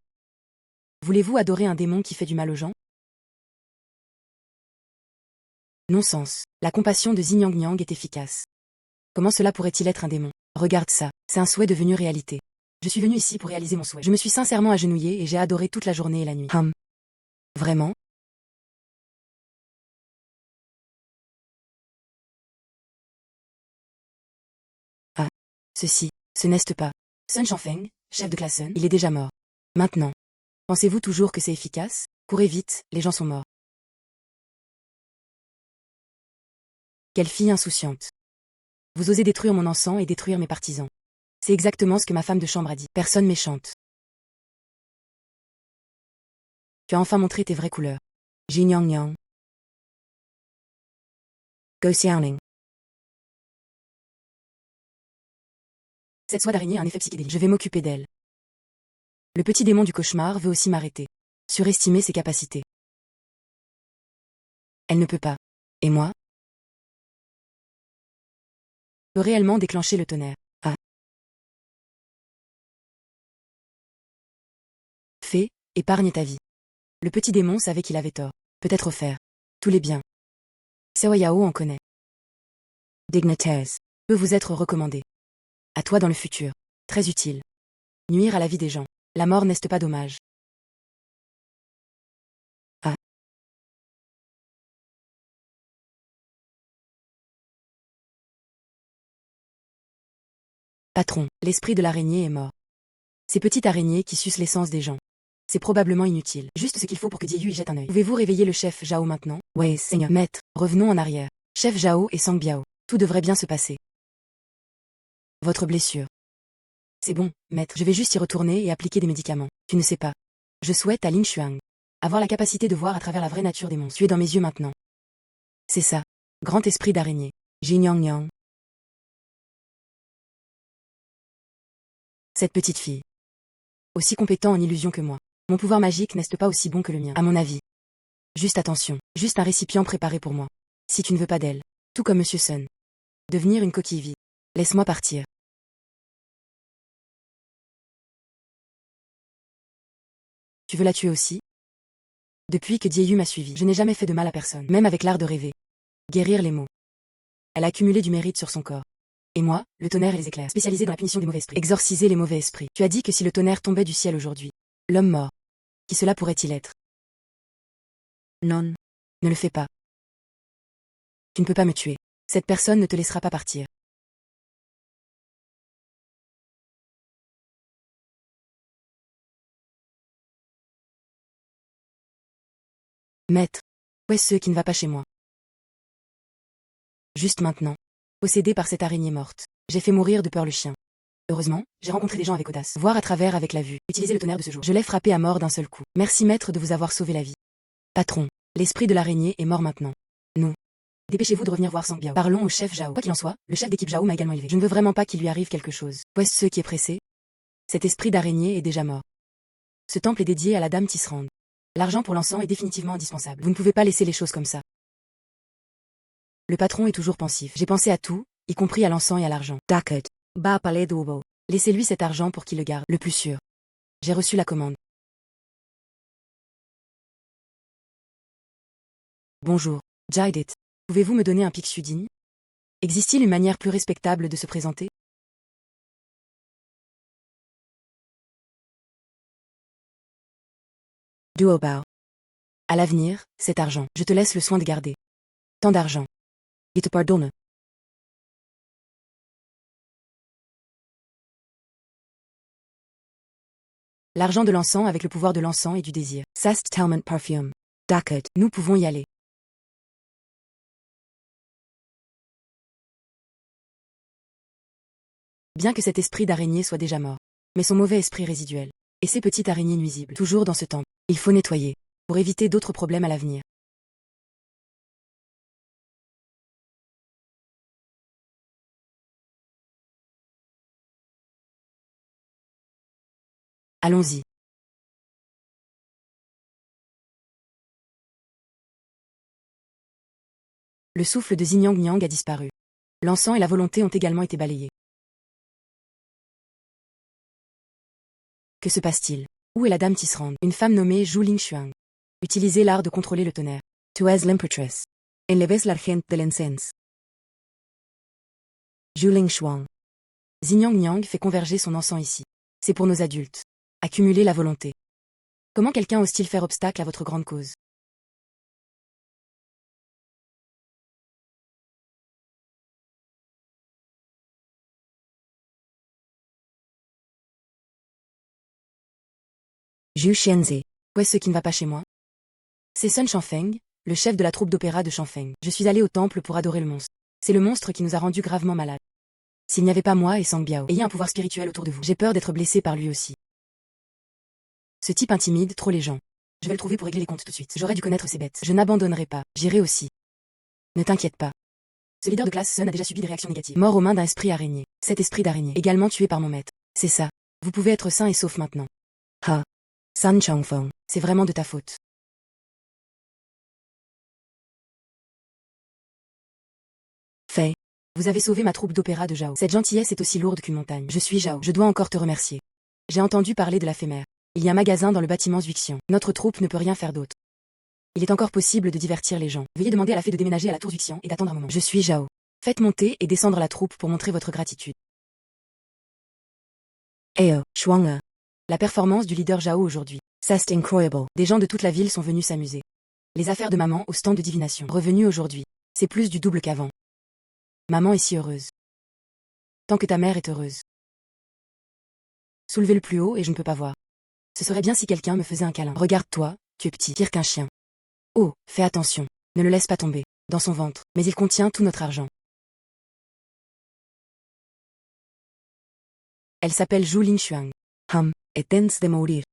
S1: Voulez-vous adorer un démon qui fait du mal aux gens? Non-sens. La compassion de Xinyangyang est efficace. Comment cela pourrait-il être un démon? Regarde ça, c'est un souhait devenu réalité. Je suis venu ici pour réaliser mon souhait. Je me suis sincèrement agenouillé et j'ai adoré toute la journée et la nuit. Vraiment? Ah. Ce n'est pas. Sun Changfeng, chef de classe, il est déjà mort. Maintenant. Pensez-vous toujours que c'est efficace? Courez vite, les gens sont morts. Quelle fille insouciante. Vous osez détruire mon encens et détruire mes partisans. C'est exactement ce que ma femme de chambre a dit. Personne méchante. Tu as enfin montré tes vraies couleurs.
S2: Jinyang. Go Xiaoning.
S1: Cette soie d'araignée a un effet psychédélique. Je vais m'occuper d'elle. Le petit démon du cauchemar veut aussi m'arrêter. Surestimer ses capacités. Elle ne peut pas. Et moi? Peut réellement déclencher le tonnerre. Ah. Fée, épargne ta vie. Le petit démon savait qu'il avait tort. Peut-être offert. Tous les biens. Xiao Yao en connaît.
S2: Dignitaires.
S1: Peut vous être recommandé. À toi dans le futur. Très utile. Nuire à la vie des gens. La mort n'est pas dommage.
S2: Ah.
S1: Patron, l'esprit de l'araignée est mort. Ces petites araignées qui sucent l'essence des gens. C'est probablement inutile. Juste ce qu'il faut pour que Dieu y jette un œil. Pouvez-vous réveiller le chef Zhao maintenant?
S2: Oui, Seigneur.
S1: Maître, revenons en arrière. Chef Zhao et Sang Biao. Tout devrait bien se passer. Votre blessure. C'est bon, maître. Je vais juste y retourner et appliquer des médicaments. Tu ne sais pas. Je souhaite à Lin Xuang avoir la capacité de voir à travers la vraie nature des monstres. Tu es dans mes yeux maintenant. C'est ça. Grand esprit d'araignée.
S2: Jinyang.
S1: Cette petite fille. Aussi compétent en illusion que moi. Mon pouvoir magique n'est pas aussi bon que le mien, à mon avis. Juste attention. Juste un récipient préparé pour moi. Si tu ne veux pas d'elle. Tout comme Monsieur Sun. Devenir une coquille vide. Laisse-moi partir. Tu veux la tuer aussi? Depuis que Dieyu m'a suivi, je n'ai jamais fait de mal à personne, même avec l'art de rêver. Guérir les maux. Elle a accumulé du mérite sur son corps. Et moi, le tonnerre et les éclairs, spécialisé dans la punition des mauvais esprits. Exorciser les mauvais esprits. Tu as dit que si le tonnerre tombait du ciel aujourd'hui, l'homme mort. Qui cela pourrait-il être?
S2: Non.
S1: Ne le fais pas. Tu ne peux pas me tuer. Cette personne ne te laissera pas partir. Maître, où est-ce qui ne va pas chez moi? Juste maintenant. Possédé par cette araignée morte. J'ai fait mourir de peur le chien. Heureusement, j'ai rencontré des gens avec audace. Voir à travers avec la vue. Utiliser le tonnerre de ce jour. Je l'ai frappé à mort d'un seul coup. Merci maître de vous avoir sauvé la vie. Patron, l'esprit de l'araignée est mort maintenant. Non. Dépêchez-vous de revenir voir Sang Biao. Parlons au chef Zhao. Quoi qu'il en soit, le chef d'équipe Zhao m'a également élevé. Je ne veux vraiment pas qu'il lui arrive quelque chose. Où est-ce qui est pressé? Cet esprit d'araignée est déjà mort. Ce temple est dédié à la dame Tisserand. L'argent pour l'encens est définitivement indispensable. Vous ne pouvez pas laisser les choses comme ça. Le patron est toujours pensif. J'ai pensé à tout, y compris à l'encens et à l'argent.
S2: Dakad. Ba palais d'obo.
S1: Laissez-lui cet argent pour qu'il le garde, le plus sûr. J'ai reçu la commande. Bonjour, Jaidet. Pouvez-vous me donner un pic sudine? Existe-t-il une manière plus respectable de se présenter?
S2: Duobao.
S1: À l'avenir, cet argent, je te laisse le soin de garder. Tant d'argent.
S2: Il te pardonne.
S1: L'argent de l'encens avec le pouvoir de l'encens et du désir.
S2: Sast Talment Perfume. Dakad.
S1: Nous pouvons y aller. Bien que cet esprit d'araignée soit déjà mort. Mais son mauvais esprit résiduel. Et ces petites araignées nuisibles. Toujours dans ce temple. Il faut nettoyer. Pour éviter d'autres problèmes à l'avenir. Allons-y. Le souffle de Xinjiang Niang a disparu. L'encens et la volonté ont également été balayés. Que se passe-t-il? Où est la dame Tisserand? Une femme nommée Zhu Lingshuang. Utilisez l'art de contrôler le tonnerre.
S2: Tu es l'impetress. Enleves l'argent de l'encens. Juling Shuang.
S1: Xinjiang Niang fait converger son encens ici. C'est pour nos adultes. Accumuler la volonté. Comment quelqu'un ose-t-il faire obstacle à votre grande cause?
S2: Zhu Xianzi.
S1: Où est-ce qui ne va pas chez moi? C'est Sun Shangfeng, le chef de la troupe d'opéra de Shangfeng. Je suis allé au temple pour adorer le monstre. C'est le monstre qui nous a rendus gravement malades. S'il n'y avait pas moi et Sang Biao, ayez un pouvoir spirituel autour de vous. J'ai peur d'être blessé par lui aussi. Ce type intimide trop les gens. Je vais le trouver pour régler les comptes tout de suite. J'aurais dû connaître ces bêtes. Je n'abandonnerai pas. J'irai aussi. Ne t'inquiète pas. Ce leader de classe Sun a déjà subi des réactions négatives. Mort aux mains d'un esprit araignée. Cet esprit d'araignée, également tué par mon maître. C'est ça. Vous pouvez être sain et sauf maintenant.
S2: Ha. San Changfeng.
S1: C'est vraiment de ta faute.
S2: Fei.
S1: Vous avez sauvé ma troupe d'opéra de Zhao. Cette gentillesse est aussi lourde qu'une montagne. Je suis Zhao. Je dois encore te remercier. J'ai entendu parler de la fée mère. Il y a un magasin dans le bâtiment Zuixian. Notre troupe ne peut rien faire d'autre. Il est encore possible de divertir les gens. Veuillez demander à la fée de déménager à la tour Zuixian et d'attendre un moment. Je suis Zhao. Faites monter et descendre la troupe pour montrer votre gratitude.
S2: Shuanga.
S1: La performance du leader Zhao aujourd'hui.
S2: C'est incroyable.
S1: Des gens de toute la ville sont venus s'amuser. Les affaires de maman au stand de divination. Revenue aujourd'hui. C'est plus du double qu'avant. Maman est si heureuse. Tant que ta mère est heureuse. Soulevez-le plus haut et je ne peux pas voir. Ce serait bien si quelqu'un me faisait un câlin. Regarde-toi, tu es petit, pire qu'un chien. Oh, fais attention. Ne le laisse pas tomber. Dans son ventre. Mais il contient tout notre argent. Elle s'appelle Zhu Lingshuang.
S2: Et tens de mourir.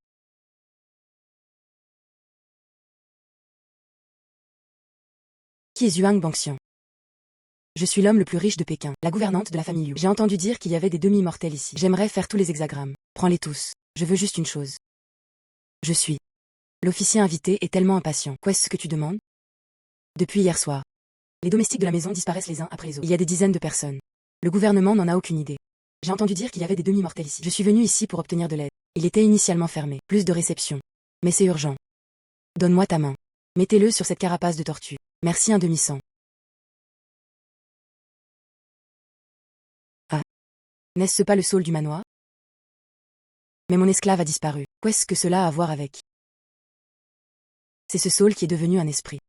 S1: Qui est Zhuang Bangxian? Je suis l'homme le plus riche de Pékin, la gouvernante de la famille Liu. J'ai entendu dire qu'il y avait des demi-mortels ici. J'aimerais faire tous les hexagrammes. Prends-les tous. Je veux juste une chose. Je suis. L'officier invité est tellement impatient. Qu'est-ce que tu demandes? Depuis hier soir. Les domestiques de la maison disparaissent les uns après les autres. Il y a des dizaines de personnes. Le gouvernement n'en a aucune idée. J'ai entendu dire qu'il y avait des demi-mortels ici. Je suis venu ici pour obtenir de l'aide. Il était initialement fermé. Plus de réception. Mais c'est urgent. Donne-moi ta main. Mettez-le sur cette carapace de tortue. Merci un demi-sang. Ah. N'est-ce pas le saule du manoir? Mais mon esclave a disparu. Qu'est-ce que cela a à voir avec? C'est ce saule qui est devenu un esprit.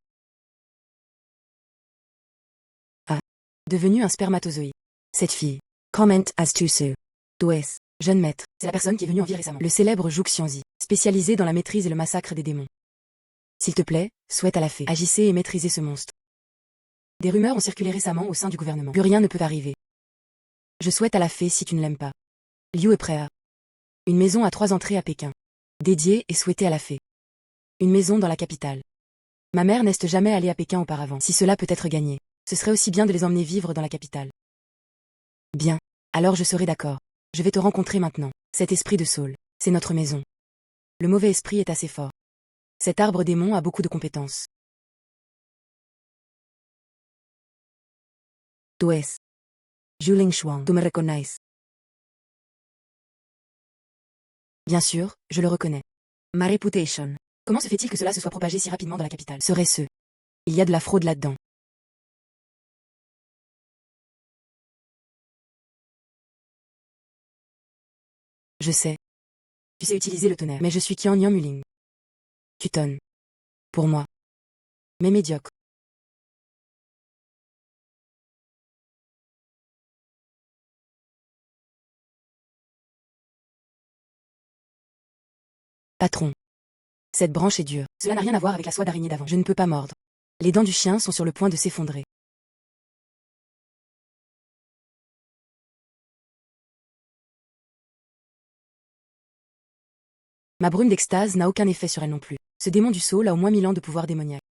S1: Ah. Devenu un spermatozoïde. Cette fille.
S2: Comment as tu su?
S1: Does. Jeune maître. C'est la personne qui est venue en vie récemment. Le célèbre Zhu Xianzi. Spécialisé dans la maîtrise et le massacre des démons. S'il te plaît, souhaite à la fée. Agissez et maîtrisez ce monstre. Des rumeurs ont circulé récemment au sein du gouvernement. Plus rien ne peut arriver. Je souhaite à la fée si tu ne l'aimes pas. Liu est prêt à. Une maison à 3 entrées à Pékin. Dédiée et souhaitée à la fée. Une maison dans la capitale. Ma mère n'est jamais allée à Pékin auparavant. Si cela peut être gagné, ce serait aussi bien de les emmener vivre dans la capitale. Bien. Alors je serai d'accord. Je vais te rencontrer maintenant. Cet esprit de Saul, c'est notre maison. Le mauvais esprit est assez fort. Cet arbre démon a beaucoup de compétences. Does.
S2: Juling Shuang, tu me reconnais?
S1: Bien sûr, je le reconnais.
S2: Ma reputation.
S1: Comment se fait-il que cela se soit propagé si rapidement dans la capitale? Serait-ce? Il y a de la fraude là-dedans. Je sais. Tu sais utiliser le tonnerre. Mais je suis Qian Nian Muling. Tu tonnes. Pour moi. Mais médiocre. Patron. Cette branche est dure. Cela n'a rien à voir avec la soie d'araignée d'avant. Je ne peux pas mordre. Les dents du chien sont sur le point de s'effondrer. Ma brume d'extase n'a aucun effet sur elle non plus. Ce démon du Saule a au moins 1000 ans de pouvoir démoniaque.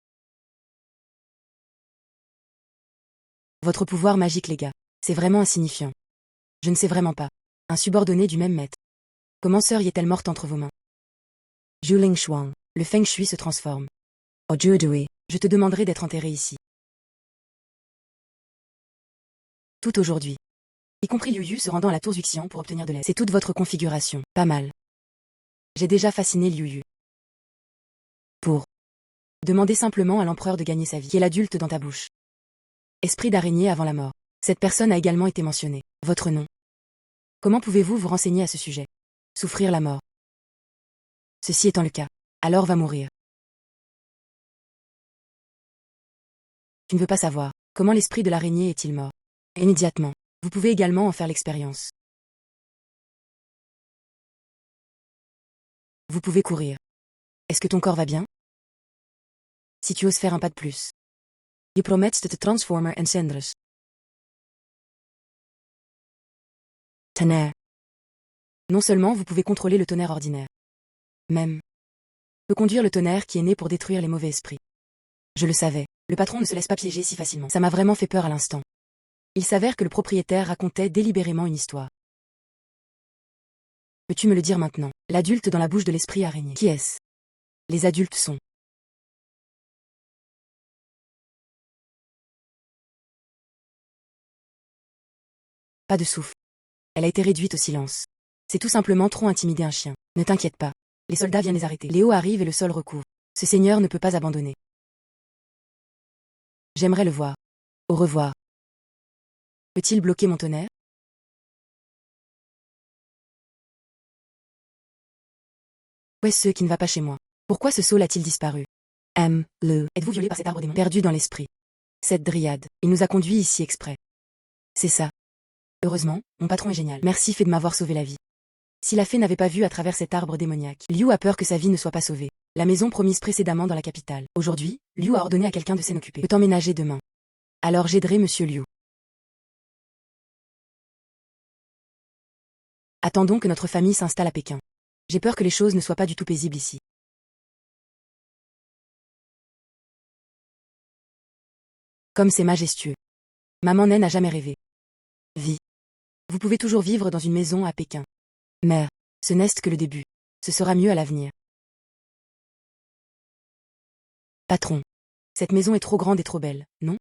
S1: Votre pouvoir magique, les gars, c'est vraiment insignifiant. Je ne sais vraiment pas. Un subordonné du même maître. Comment seriez-elle morte entre vos mains?
S2: Juling Shuang.
S1: Le feng shui se transforme.
S2: Ojudui.
S1: Je te demanderai d'être enterré ici. Tout aujourd'hui. Y compris Liu Yu se rendant à la tour Xuxian pour obtenir de l'aide. C'est toute votre configuration. Pas mal. J'ai déjà fasciné Liu Yu. Pour. Demandez simplement à l'empereur de gagner sa vie. Qui est l'adulte dans ta bouche. Esprit d'araignée avant la mort. Cette personne a également été mentionnée. Votre nom. Comment pouvez-vous vous renseigner à ce sujet? Souffrir la mort. Ceci étant le cas. Alors va mourir. Tu ne veux pas savoir. Comment l'esprit de l'araignée est-il mort? Immédiatement. Vous pouvez également en faire l'expérience. Vous pouvez courir. Est-ce que ton corps va bien? Si tu oses faire un pas de plus.
S2: Je promets de te transformer en cendres.
S1: Tonnerre. Non seulement vous pouvez contrôler le tonnerre ordinaire. Même. Peut conduire le tonnerre qui est né pour détruire les mauvais esprits. Je le savais. Le patron ne se laisse pas piéger si facilement. Ça m'a vraiment fait peur à l'instant. Il s'avère que le propriétaire racontait délibérément une histoire. Peux-tu me le dire maintenant? L'adulte dans la bouche de l'esprit araignée. Qui est-ce? Les adultes sont. Pas de souffle. Elle a été réduite au silence. C'est tout simplement trop intimider un chien. Ne t'inquiète pas. Les soldats viennent les arrêter. Léo arrive et le sol recouvre. Ce seigneur ne peut pas abandonner. J'aimerais le voir. Au revoir. Peut-il bloquer mon tonnerre? Où est-ce qui ne va pas chez moi? Pourquoi ce saule a-t-il disparu?
S2: Le.
S1: Êtes-vous violé par cet arbre démon? Perdu dans l'esprit. Cette dryade. Il nous a conduits ici exprès. C'est ça. Heureusement, mon patron est génial. Merci Fée de m'avoir sauvé la vie. Si la fée n'avait pas vu à travers cet arbre démoniaque, Liu a peur que sa vie ne soit pas sauvée. La maison promise précédemment dans la capitale. Aujourd'hui, Liu a ordonné à quelqu'un de s'en occuper. Peut emménager demain. Alors j'aiderai Monsieur Liu. Attendons que notre famille s'installe à Pékin. J'ai peur que les choses ne soient pas du tout paisibles ici. Comme c'est majestueux. Maman Naine n'a jamais rêvé. Vie. Vous pouvez toujours vivre dans une maison à Pékin. Mère, ce n'est que le début. Ce sera mieux à l'avenir. Patron. Cette maison est trop grande et trop belle, non?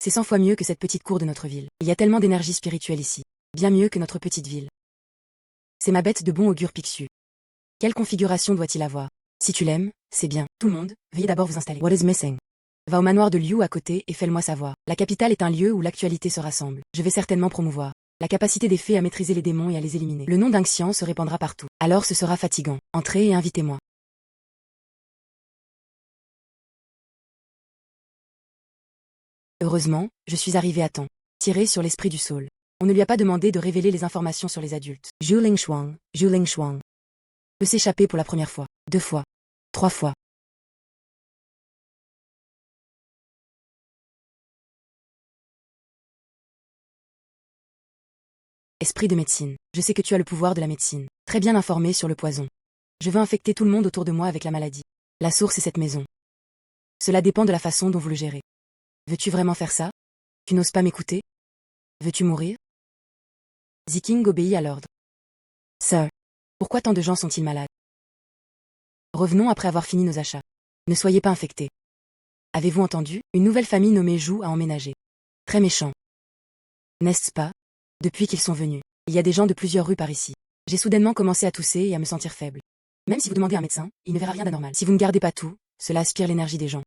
S1: C'est 100 fois mieux que cette petite cour de notre ville. Il y a tellement d'énergie spirituelle ici. Bien mieux que notre petite ville. C'est ma bête de bon augure Pixiu. Quelle configuration doit-il avoir? Si tu l'aimes, c'est bien. Tout le monde, veuillez d'abord vous installer.
S2: What is missing?
S1: Va au manoir de Liu à côté et fais-le-moi savoir. La capitale est un lieu où l'actualité se rassemble. Je vais certainement promouvoir la capacité des fées à maîtriser les démons et à les éliminer. Le nom d'Inxian se répandra partout. Alors ce sera fatigant. Entrez et invitez-moi. Heureusement, je suis arrivé à temps. Tiré sur l'esprit du Saule. On ne lui a pas demandé de révéler les informations sur les adultes.
S2: Juling Shuang.
S1: Peut s'échapper pour la première fois, 2 fois, 3 fois. Esprit de médecine. Je sais que tu as le pouvoir de la médecine. Très bien informé sur le poison. Je veux infecter tout le monde autour de moi avec la maladie. La source est cette maison. Cela dépend de la façon dont vous le gérez. Veux-tu vraiment faire ça? Tu n'oses pas m'écouter? Veux-tu mourir? Ziking obéit à l'ordre. Sir. Pourquoi tant de gens sont-ils malades? Revenons après avoir fini nos achats. Ne soyez pas infectés. Avez-vous entendu? Une nouvelle famille nommée Zhu a emménagé. Très méchant. N'est-ce pas? Depuis qu'ils sont venus, il y a des gens de plusieurs rues par ici. J'ai soudainement commencé à tousser et à me sentir faible. Même si vous demandez à un médecin, il ne verra rien d'anormal. Si vous ne gardez pas tout, cela aspire l'énergie des gens.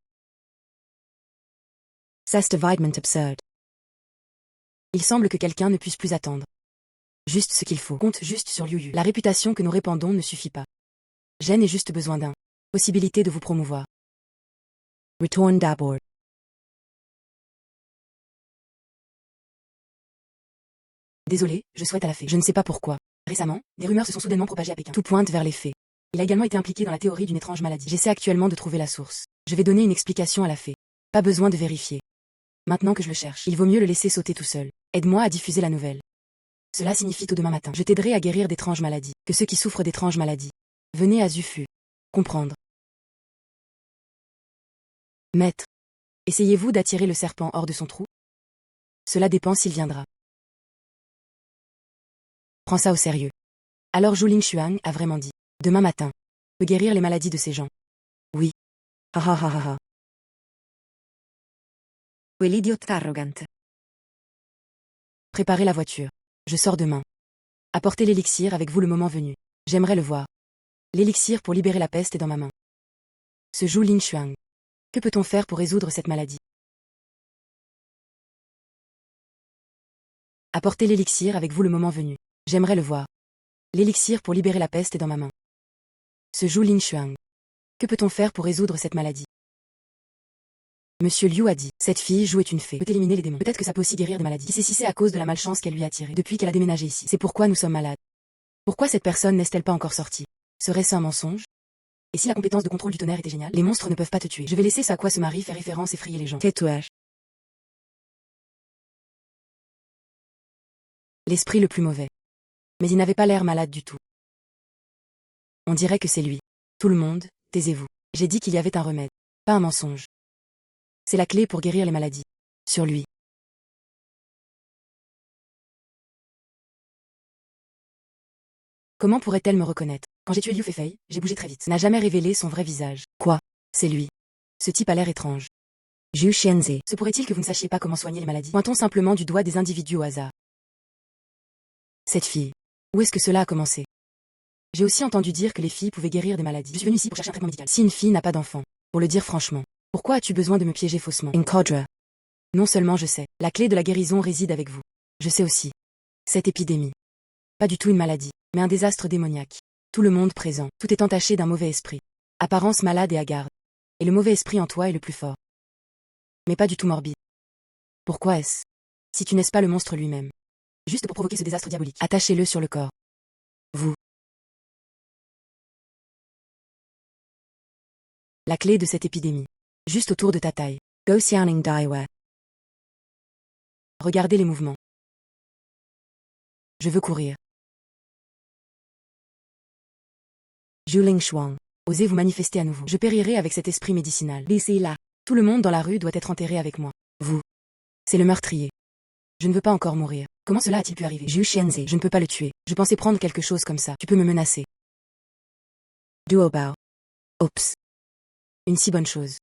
S2: Sestivement absurd.
S1: Il semble que quelqu'un ne puisse plus attendre. Juste ce qu'il faut. Compte juste sur Liu Yu. La réputation que nous répandons ne suffit pas. Je n'ai juste besoin d'un possibilité de vous promouvoir.
S2: Return d'abord.
S1: Désolé, je souhaite à la fée. Je ne sais pas pourquoi. Récemment, des rumeurs se sont soudainement propagées à Pékin. Tout pointe vers les faits. Il a également été impliqué dans la théorie d'une étrange maladie. J'essaie actuellement de trouver la source. Je vais donner une explication à la fée. Pas besoin de vérifier. Maintenant que je le cherche, il vaut mieux le laisser sauter tout seul. Aide-moi à diffuser la nouvelle. Cela signifie tout demain matin. Je t'aiderai à guérir d'étranges maladies. Que ceux qui souffrent d'étranges maladies. Venez à Zufu. Comprendre. Maître. Essayez-vous d'attirer le serpent hors de son trou? Cela dépend s'il viendra. Prends ça au sérieux. Alors Zhu Lingshuang a vraiment dit. Demain matin. Peut guérir les maladies de ces gens. Oui.
S2: Ha ha ha ha ha. Quell'idiot arrogant.
S1: Préparez la voiture. Je sors demain. Apportez l'élixir avec vous le moment venu. J'aimerais le voir. L'élixir pour libérer la peste est dans ma main. Ce Zhu Lingshuang. Que peut-on faire pour résoudre cette maladie? Apportez l'élixir avec vous le moment venu. J'aimerais le voir. L'élixir pour libérer la peste est dans ma main. Ce Zhu Lingshuang. Que peut-on faire pour résoudre cette maladie? Monsieur Liu a dit, cette fille Zhu est une fée, peut éliminer les démons. Peut-être que ça peut aussi guérir des maladies. Qui sait si c'est à cause de la malchance qu'elle lui a attirée depuis qu'elle a déménagé ici. C'est pourquoi nous sommes malades. Pourquoi cette personne n'est-elle pas encore sortie? Serait-ce un mensonge? Et si la compétence de contrôle du tonnerre était géniale? Les monstres ne peuvent pas te tuer. Je vais laisser ça à quoi ce mari fait référence effrayer les gens.
S2: Tais-toi.
S1: L'esprit le plus mauvais. Mais il n'avait pas l'air malade du tout. On dirait que c'est lui. Tout le monde, taisez-vous. J'ai dit qu'il y avait un remède. Pas un mensonge. C'est la clé pour guérir les maladies. Sur lui. Comment pourrait-elle me reconnaître? Quand j'ai tué Liu Feifei, j'ai bougé très vite. N'a jamais révélé son vrai visage. Quoi? C'est lui. Ce type a l'air étrange.
S2: Zhu Xianzi.
S1: Se pourrait-il que vous ne sachiez pas comment soigner les maladies? Pointons simplement du doigt des individus au hasard. Cette fille. Où est-ce que cela a commencé? J'ai aussi entendu dire que les filles pouvaient guérir des maladies. Je suis venue ici pour chercher un traitement médical. Si une fille n'a pas d'enfant, pour le dire franchement, pourquoi as-tu besoin de me piéger faussement?
S2: Encodra.
S1: Non seulement je sais, la clé de la guérison réside avec vous. Je sais aussi. Cette épidémie. Pas du tout une maladie, mais un désastre démoniaque. Tout le monde présent, tout est entaché d'un mauvais esprit. Apparence malade et hagarde. Et le mauvais esprit en toi est le plus fort. Mais pas du tout morbide. Pourquoi est-ce? Si tu n'es pas le monstre lui-même. Juste pour provoquer ce désastre diabolique. Attachez-le sur le corps. Vous. La clé de cette épidémie. Juste autour de ta taille.
S2: Go Xiaoning Daiwa.
S1: Regardez les mouvements. Je veux courir.
S2: Zhu Lingshuang.
S1: Osez vous manifester à nouveau. Je périrai avec cet esprit médicinal.
S2: D'ici là.
S1: Tout le monde dans la rue doit être enterré avec moi. Vous. C'est le meurtrier. Je ne veux pas encore mourir. Comment cela a-t-il pu arriver?
S2: Zhu Xianzi.
S1: Je ne peux pas le tuer. Je pensais prendre quelque chose comme ça. Tu peux me menacer.
S2: Duobao.
S1: Oups. Une si bonne chose.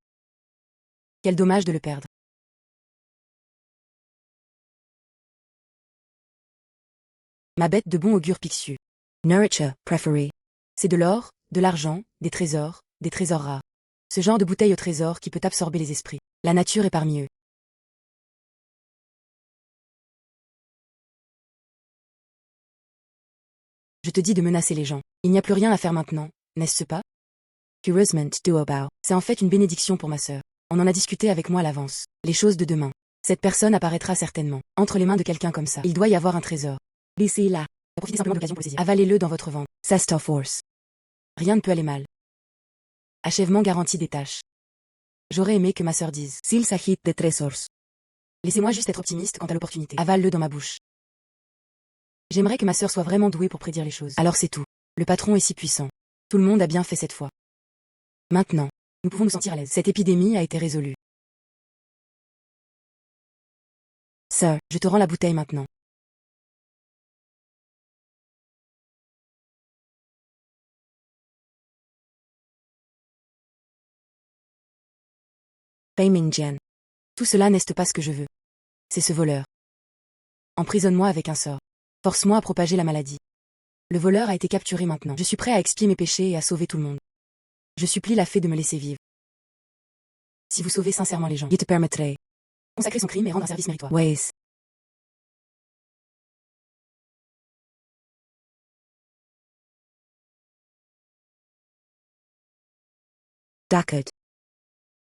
S1: Quel dommage de le perdre. Ma bête de bon augure Pixiu.
S2: Nurture, preferee.
S1: C'est de l'or, de l'argent, des trésors rares. Ce genre de bouteille au trésor qui peut absorber les esprits. La nature est parmi eux. Je te dis de menacer les gens. Il n'y a plus rien à faire maintenant, n'est-ce pas?
S2: Heureusement Duobao.
S1: C'est en fait une bénédiction pour ma sœur. On en a discuté avec moi à l'avance. Les choses de demain. Cette personne apparaîtra certainement. Entre les mains de quelqu'un comme ça. Il doit y avoir un trésor.
S2: D'ici là.
S1: Profitez simplement de l'occasion pour le saisir. Avalez-le dans votre ventre.
S2: Sesta Force.
S1: Rien ne peut aller mal. Achèvement garanti des tâches. J'aurais aimé que ma sœur dise.
S2: S'il s'agit de trésors.
S1: Laissez-moi juste être optimiste quant à l'opportunité. Avale-le dans ma bouche. J'aimerais que ma sœur soit vraiment douée pour prédire les choses. Alors c'est tout. Le patron est si puissant. Tout le monde a bien fait cette fois. Maintenant, nous pouvons nous sentir à l'aise. Cette épidémie a été résolue. Sir, je te rends la bouteille maintenant.
S2: Beiming Jian.
S1: Tout cela n'est pas ce que je veux. C'est ce voleur. Emprisonne-moi avec un sort. Force-moi à propager la maladie. Le voleur a été capturé maintenant. Je suis prêt à expier mes péchés et à sauver tout le monde. Je supplie la fée de me laisser vivre. Si vous sauvez sincèrement les gens,
S2: Je te permettrai.
S1: consacrer son crime et rendre un service méritoire.
S2: Wees. D'accord.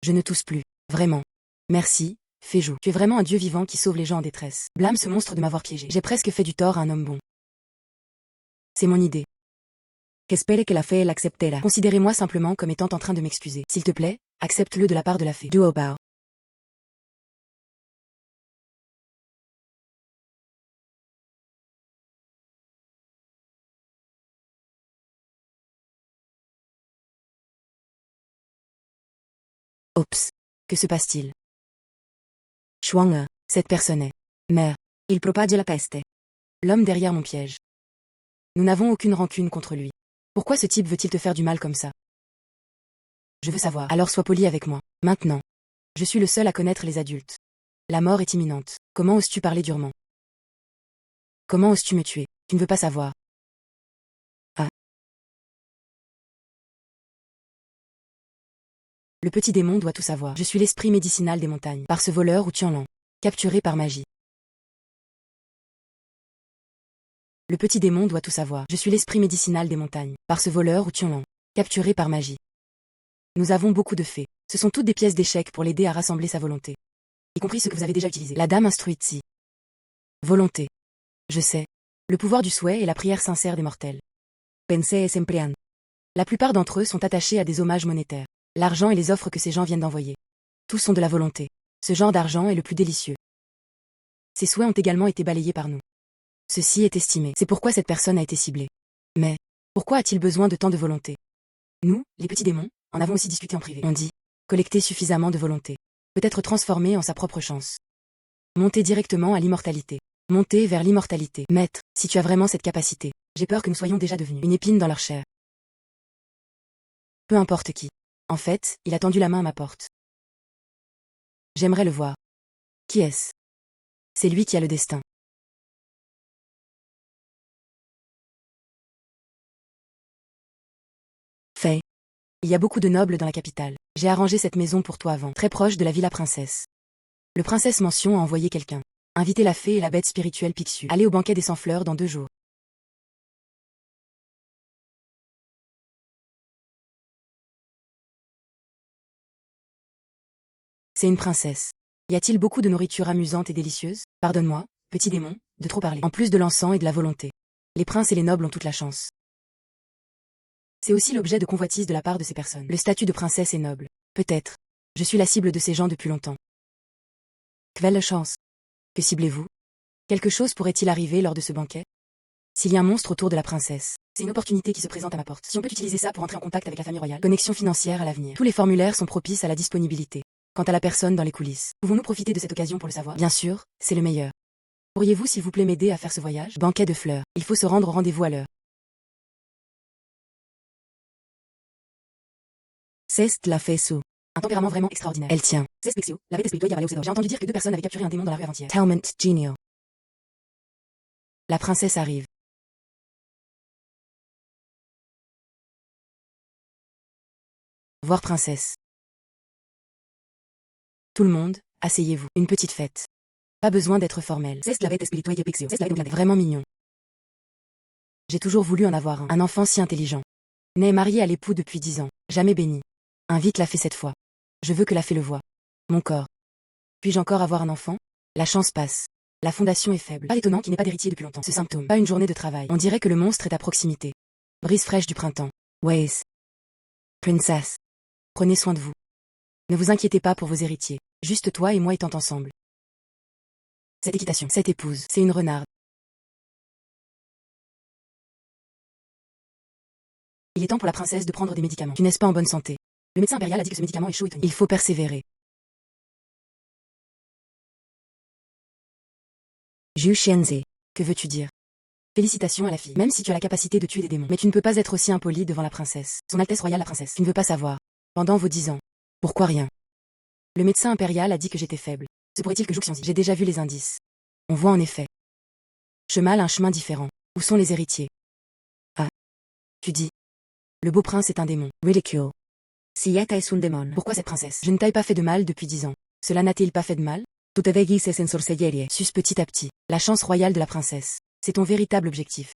S1: Je ne tousse plus. Vraiment. Merci, Féjou. Tu es vraiment un dieu vivant qui sauve les gens en détresse. Blâme ce monstre de m'avoir piégé. J'ai presque fait du tort à un homme bon. C'est mon idée.
S2: Qu'espère que la fée l'acceptera.
S1: Considérez-moi simplement comme étant en train de m'excuser. S'il te plaît, accepte-le de la part de la fée.
S2: Duobao.
S1: Oups. Que se passe-t-il?
S2: Schwanger.
S1: Cette personne est mère.
S2: Il propage la peste.
S1: L'homme derrière mon piège. Nous n'avons aucune rancune contre lui. Pourquoi ce type veut-il te faire du mal comme ça? Je veux savoir. Alors sois poli avec moi. Maintenant. Je suis le seul à connaître les adultes. La mort est imminente. Comment oses-tu parler durement? Comment oses-tu me tuer? Tu ne veux pas savoir. Ah. Le petit démon doit tout savoir. Je suis l'esprit médicinal des montagnes. Par ce voleur ou Tianlan. Capturé par magie. Le petit démon doit tout savoir. Je suis l'esprit médicinal des montagnes. Par ce voleur ou Tianlan. Capturé par magie. Nous avons beaucoup de fées. Ce sont toutes des pièces d'échecs pour l'aider à rassembler sa volonté. Y compris ce que vous avez déjà utilisé. La dame instruite si. Volonté. Je sais. Le pouvoir du souhait et la prière sincère des mortels.
S2: Pense es emplean.
S1: La plupart d'entre eux sont attachés à des hommages monétaires. L'argent et les offres que ces gens viennent d'envoyer. Tous sont de la volonté. Ce genre d'argent est le plus délicieux. Ces souhaits ont également été balayés par nous. Ceci est estimé. C'est pourquoi cette personne a été ciblée. Mais, pourquoi a-t-il besoin de tant de volonté? Nous, les petits démons, en avons aussi discuté en privé. On dit, collecter suffisamment de volonté. Peut être transformé en sa propre chance. Monter directement à l'immortalité. Monter vers l'immortalité. Maître, si tu as vraiment cette capacité, j'ai peur que nous soyons déjà devenus une épine dans leur chair. Peu importe qui. En fait, il a tendu la main à ma porte. J'aimerais le voir. Qui est-ce? C'est lui qui a le destin.
S2: Fait.
S1: Il y a beaucoup de nobles dans la capitale. J'ai arrangé cette maison pour toi avant, très proche de la Villa Princesse. Le princesse Mention a envoyé quelqu'un. Invitez la fée et la bête spirituelle Pixiu. Allez au banquet des 100 fleurs dans 2 jours. C'est une princesse. Y a-t-il beaucoup de nourriture amusante et délicieuse? Pardonne-moi, petit démon, de trop parler. En plus de l'encens et de la volonté. Les princes et les nobles ont toute la chance. C'est aussi l'objet de convoitise de la part de ces personnes. Le statut de princesse est noble. Peut-être. Je suis la cible de ces gens depuis longtemps. Quelle chance. Que ciblez-vous? Quelque chose pourrait-il arriver lors de ce banquet? S'il y a un monstre autour de la princesse, c'est une opportunité qui se présente à ma porte. Si on peut utiliser ça pour entrer en contact avec la famille royale, connexion financière à l'avenir. Tous les formulaires sont propices à la disponibilité. Quant à la personne dans les coulisses, pouvons-nous profiter de cette occasion pour le savoir? Bien sûr, c'est le meilleur. Pourriez-vous s'il vous plaît m'aider à faire ce voyage? Banquet de fleurs. Il faut se rendre au rendez-vous à l'heure.
S2: C'est la fée sous.
S1: Un tempérament vraiment extraordinaire. Elle tient. C'est Spexio, la bête espirituelle Yavaleo. J'ai entendu dire que 2 personnes avaient capturé un démon dans la rue avant-hier.
S2: Talment genial.
S1: La princesse arrive. Voir princesse. Tout le monde, asseyez-vous. Une petite fête. Pas besoin d'être formel. C'est la bête espirituelle Pixio. C'est la bête vraiment mignon. J'ai toujours voulu en avoir un enfant si intelligent. Né marié à l'époux depuis 10 ans. Jamais béni. Invite la fée cette fois. Je veux que la fée le voie. Mon corps. Puis-je encore avoir un enfant? La chance passe. La fondation est faible. Pas étonnant qu'il n'ait pas d'héritier depuis longtemps. Ce symptôme. Pas une journée de travail. On dirait que le monstre est à proximité. Brise fraîche du printemps. Ways. Princess. Prenez soin de vous. Ne vous inquiétez pas pour vos héritiers. Juste toi et moi étant ensemble. Cette équitation. Cette épouse. C'est une renarde. Il est temps pour la princesse de prendre des médicaments. Tu n'es pas en bonne santé. Le médecin impérial a dit que ce médicament est chaud et tonique. Il faut persévérer.
S2: Ju Xianze.
S1: Que veux-tu dire? Félicitations à la fille. Même si tu as la capacité de tuer des démons. Mais tu ne peux pas être aussi impoli devant la princesse. Son Altesse royale la princesse. Tu ne veux pas savoir. Pendant vos 10 ans. Pourquoi rien? Le médecin impérial a dit que j'étais faible. Se pourrait-il que Ju Xianze? J'ai déjà vu les indices. On voit en effet. Chemal un chemin différent. Où sont les héritiers? Ah. Tu dis. Le beau prince est un démon.
S2: Ridicule. Silleta es un démon.
S1: Pourquoi cette princesse? Je ne t'ai pas fait de mal depuis 10 ans. Cela n'a-t-il pas fait de mal?
S2: Tu te déguises en sorcellerie.
S1: Sus petit à petit. La chance royale de la princesse. C'est ton véritable objectif.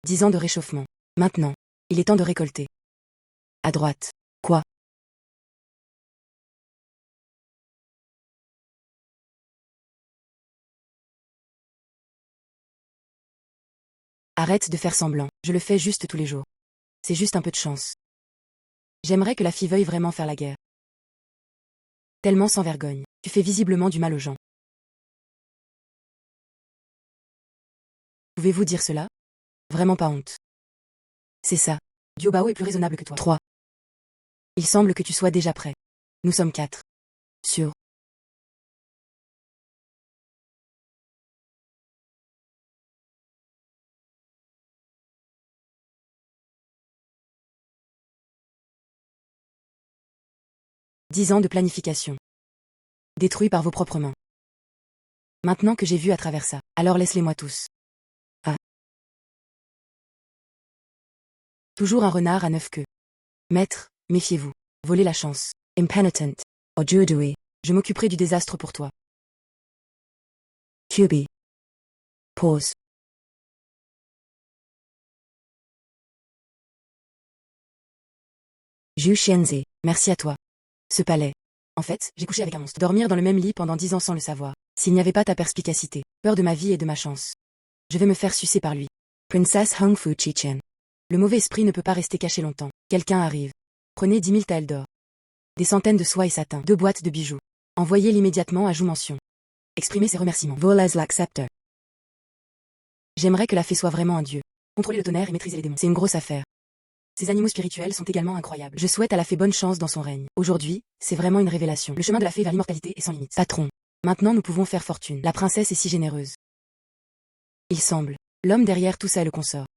S1: 10 ans de réchauffement. Maintenant. Il est temps de récolter. À droite. Quoi? Arrête de faire semblant. Je le fais juste tous les jours. C'est juste un peu de chance. J'aimerais que la fille veuille vraiment faire la guerre. Tellement sans vergogne. Tu fais visiblement du mal aux gens. Pouvez-vous dire cela? Vraiment pas honte. C'est ça. Diobao est plus raisonnable que toi. 3. Il semble que tu sois déjà prêt. Nous sommes 4. Sûr. « 10 ans de planification. Détruit par vos propres mains. Maintenant que j'ai vu à travers ça, alors laisse-les-moi tous. Ah. Toujours un renard à 9 queues. Maître, méfiez-vous. Volez la chance. Impenitent.
S2: Ojudui.
S1: Je m'occuperai du désastre pour toi.
S2: QB. Pause.
S1: Zhu Xianze, merci à toi. Ce palais. En fait, j'ai couché avec un monstre. Dormir dans le même lit pendant 10 ans sans le savoir. S'il n'y avait pas ta perspicacité, peur de ma vie et de ma chance. Je vais me faire sucer par lui.
S2: Princesse Hung Fu Chichen.
S1: Le mauvais esprit ne peut pas rester caché longtemps. Quelqu'un arrive. Prenez 10 000 taels d'or. Des centaines de soie et satin. 2 boîtes de bijoux. Envoyez-les immédiatement à Jou Mention. Exprimez ses remerciements.
S2: Voles l'accepte.
S1: J'aimerais que la fée soit vraiment un dieu. Contrôler le tonnerre et maîtriser les démons. C'est une grosse affaire. Ces animaux spirituels sont également incroyables. Je souhaite à la fée bonne chance dans son règne. Aujourd'hui, c'est vraiment une révélation. Le chemin de la fée vers l'immortalité est sans limite. Patron. Maintenant nous pouvons faire fortune. La princesse est si généreuse. Il semble. L'homme derrière tout ça est le consort.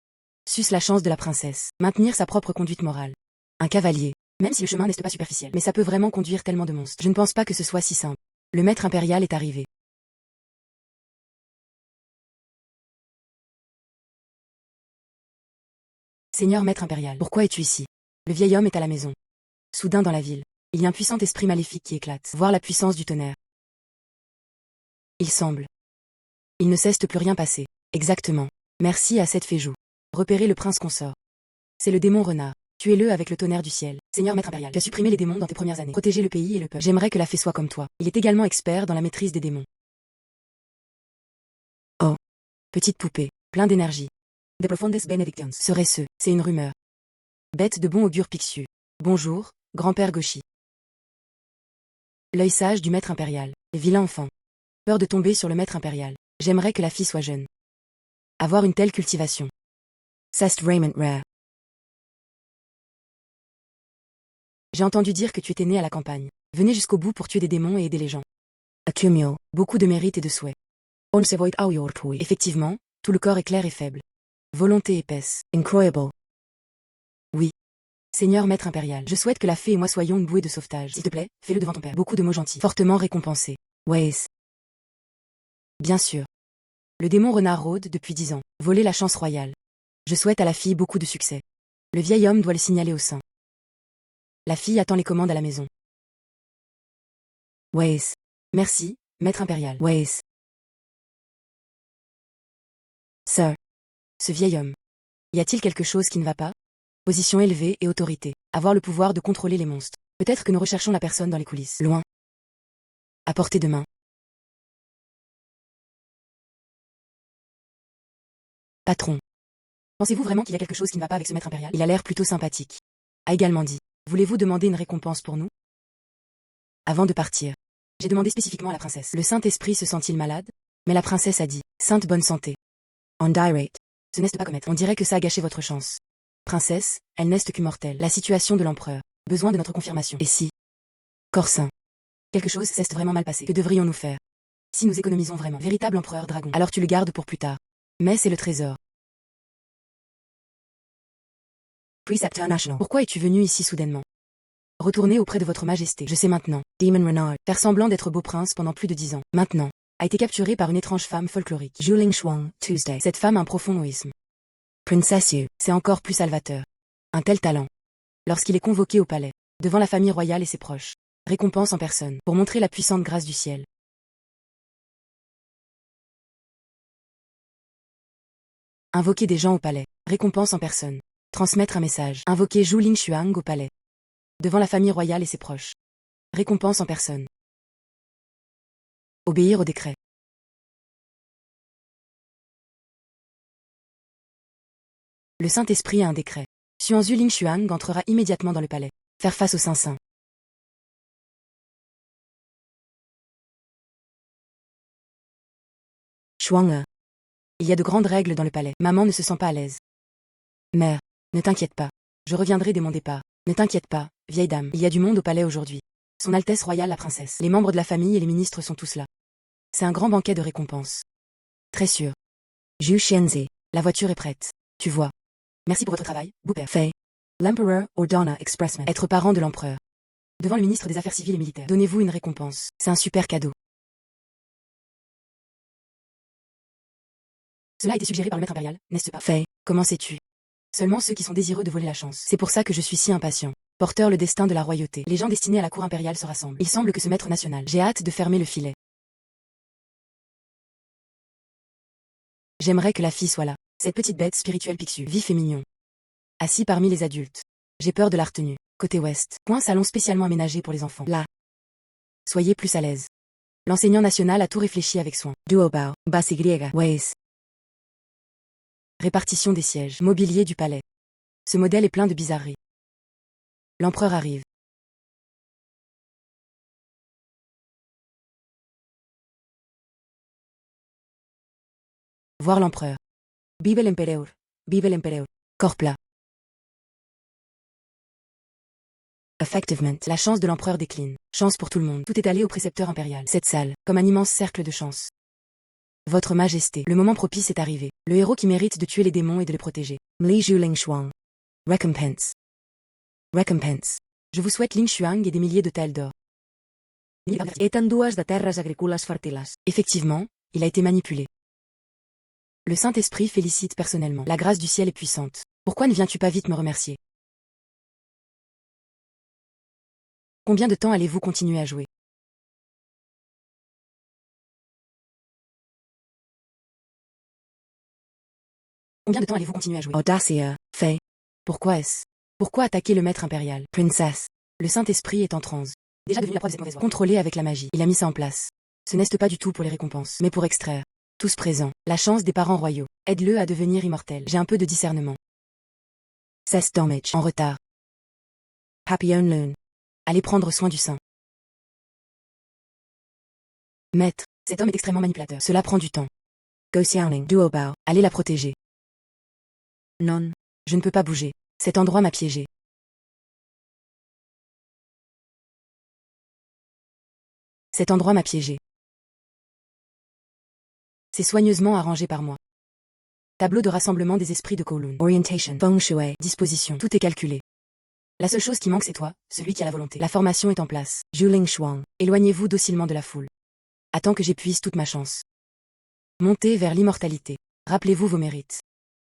S1: Suce la chance de la princesse. Maintenir sa propre conduite morale. Un cavalier. Même si le chemin n'est pas superficiel. Mais ça peut vraiment conduire tellement de monstres. Je ne pense pas que ce soit si simple. Le maître impérial est arrivé. Seigneur maître impérial, pourquoi es-tu ici? Le vieil homme est à la maison. Soudain dans la ville, il y a un puissant esprit maléfique qui éclate. Voir la puissance du tonnerre. Il semble. Il ne cesse de plus rien passer. Exactement. Merci à cette fée Jou. Repérez le prince consort. C'est le démon renard. Tuez-le avec le tonnerre du ciel. Seigneur maître impérial, tu as supprimé les démons dans tes premières années. Protégez le pays et le peuple. J'aimerais que la fée soit comme toi. Il est également expert dans la maîtrise des démons. Oh. Petite poupée. Plein d'énergie.
S2: De profondes benedictions.
S1: Serait-ce, c'est une rumeur. Bête de bon augure Pixiu. Bonjour, grand-père Gauchy. L'œil sage du maître impérial. Vilain enfant. Peur de tomber sur le maître impérial. J'aimerais que la fille soit jeune. Avoir une telle cultivation.
S2: Cest raiment rare.
S1: J'ai entendu dire que tu étais né à la campagne. Venez jusqu'au bout pour tuer des démons et aider les gens.
S2: Accumule.
S1: Beaucoup de mérite et de souhait.
S2: On se voit au yortui.
S1: Effectivement, tout le corps est clair et faible. Volonté épaisse.
S2: Incroyable.
S1: Oui. Seigneur maître impérial, je souhaite que la fée et moi soyons une bouée de sauvetage. S'il te plaît, fais-le devant ton père. Beaucoup de mots gentils. Fortement récompensés.
S2: Ways.
S1: Bien sûr. Le démon renard rôde depuis 10 ans. Voler la chance royale. Je souhaite à la fille beaucoup de succès. Le vieil homme doit le signaler au sein. La fille attend les commandes à la maison.
S2: Ways.
S1: Merci, maître impérial.
S2: Ways.
S1: Sir. Ce vieil homme. Y a-t-il quelque chose qui ne va pas? Position élevée et autorité. Avoir le pouvoir de contrôler les monstres. Peut-être que nous recherchons la personne dans les coulisses. Loin. À portée de main. Patron. Pensez-vous vraiment qu'il y a quelque chose qui ne va pas avec ce maître impérial? Il a l'air plutôt sympathique. A également dit. Voulez-vous demander une récompense pour nous? Avant de partir. J'ai demandé spécifiquement à la princesse. Le Saint-Esprit se sent-il malade? Mais la princesse a dit. Sainte bonne santé.
S2: On direct.
S1: Ce n'est pas commettre. On dirait que ça a gâché votre chance. Princesse, elle n'est que mortelle. La situation de l'empereur. Besoin de notre confirmation. Et si? Corsin. Quelque chose s'est vraiment mal passé. Que devrions-nous faire? Si nous économisons vraiment. Véritable empereur dragon. Alors tu le gardes pour plus tard. Mais c'est le trésor.
S2: Preceptor National.
S1: Pourquoi es-tu venu ici soudainement? Retournez auprès de votre majesté. Je sais maintenant.
S2: Demon Renard.
S1: Faire semblant d'être beau prince pendant plus de 10 ans. Maintenant. a été capturée par une étrange femme folklorique.
S2: Zhuling Shuang, Tuesday.
S1: Cette femme a un profond noïsme.
S2: Princess Yu.
S1: C'est encore plus salvateur. Un tel talent. Lorsqu'il est convoqué au palais, devant la famille royale et ses proches, récompense en personne, pour montrer la puissante grâce du ciel. Invoquer des gens au palais, récompense en personne. Transmettre un message. Invoquer Zhuling Xuang au palais, devant la famille royale et ses proches. Récompense en personne. Obéir au décret. Le Saint-Esprit a un décret. Xuan Zhuling Xuang entrera immédiatement dans le palais. Faire face au Saint-Saint.
S2: Shuang.
S1: Il y a de grandes règles dans le palais. Maman ne se sent pas à l'aise. Mère, ne t'inquiète pas. Je reviendrai dès mon départ. Ne t'inquiète pas, vieille dame. Il y a du monde au palais aujourd'hui. Son Altesse royale la princesse. Les membres de la famille et les ministres sont tous là. C'est un grand banquet de récompenses. Très sûr.
S2: Zhu Xianzi.
S1: La voiture est prête. Tu vois. Merci pour votre travail, beau-père.
S2: Fei. L'Emperor ordonna expressement.
S1: Être parent de l'empereur. Devant le ministre des Affaires civiles et militaires. Donnez-vous une récompense. C'est un super cadeau. Cela a été suggéré par le maître impérial, n'est-ce pas?
S2: Fei.
S1: Comment sais-tu? Seulement ceux qui sont désireux de voler la chance. C'est pour ça que je suis si impatient. Porteur le destin de la royauté. Les gens destinés à la cour impériale se rassemblent. Il semble que ce maître national. J'ai hâte de fermer le filet. J'aimerais que la fille soit là. Cette petite bête spirituelle Pixiu, vif et mignon. Assis parmi les adultes. J'ai peur de la retenue. Côté ouest. Coin salon spécialement aménagé pour les enfants. Là. Soyez plus à l'aise. L'enseignant national a tout réfléchi avec soin.
S2: Duobao. Basi griega. Ways.
S1: Répartition des sièges. Mobilier du palais. Ce modèle est plein de bizarreries. L'empereur arrive. Voir l'empereur.
S2: Vive l'empereur. Vive l'empereur.
S1: Corps plat.
S2: Effectivement.
S1: La chance de l'empereur décline. Chance pour tout le monde. Tout est allé au précepteur impérial. Cette salle, comme un immense cercle de chance. Votre Majesté, le moment propice est arrivé. Le héros qui mérite de tuer les démons et de les protéger.
S2: Li Zhuling Shuang.
S1: Recompense. Recompense. Je vous souhaite Ling Xuang et des milliers de taels d'or.
S2: Eten dues de terres agrícoles fertiles.
S1: Effectivement, il a été manipulé. Le Saint-Esprit félicite personnellement. La grâce du ciel est puissante. Pourquoi ne viens-tu pas vite me remercier? Combien de temps allez-vous continuer à jouer? Combien de temps allez-vous continuer à jouer?
S2: Audacia. Fei.
S1: Pourquoi est-ce? Pourquoi attaquer le maître impérial?
S2: Princess.
S1: Le Saint-Esprit est en transe. Déjà devenu la proie de cette mauvaise voie. Contrôlé avec la magie. Il a mis ça en place. Ce n'est pas du tout pour les récompenses, mais pour extraire. Tous présents. La chance des parents royaux. Aide-le à devenir immortel. J'ai un peu de discernement.
S2: 16 damage.
S1: En retard.
S2: Happy Own Loon.
S1: Allez prendre soin du sein. Maître, cet homme est extrêmement manipulateur. Cela prend du temps.
S2: Go Xiaoning. Duobao.
S1: Allez la protéger.
S2: Non.
S1: Je ne peux pas bouger. Cet endroit m'a piégé. Cet endroit m'a piégé. C'est soigneusement arrangé par moi. Tableau de rassemblement des esprits de Kowloon.
S2: Orientation. Feng Shui.
S1: Disposition. Tout est calculé. La seule chose qui manque c'est toi, celui qui a la volonté. La formation est en place.
S2: Zhuling Shuang.
S1: Éloignez-vous docilement de la foule. Attends que j'épuise toute ma chance. Montez vers l'immortalité. Rappelez-vous vos mérites.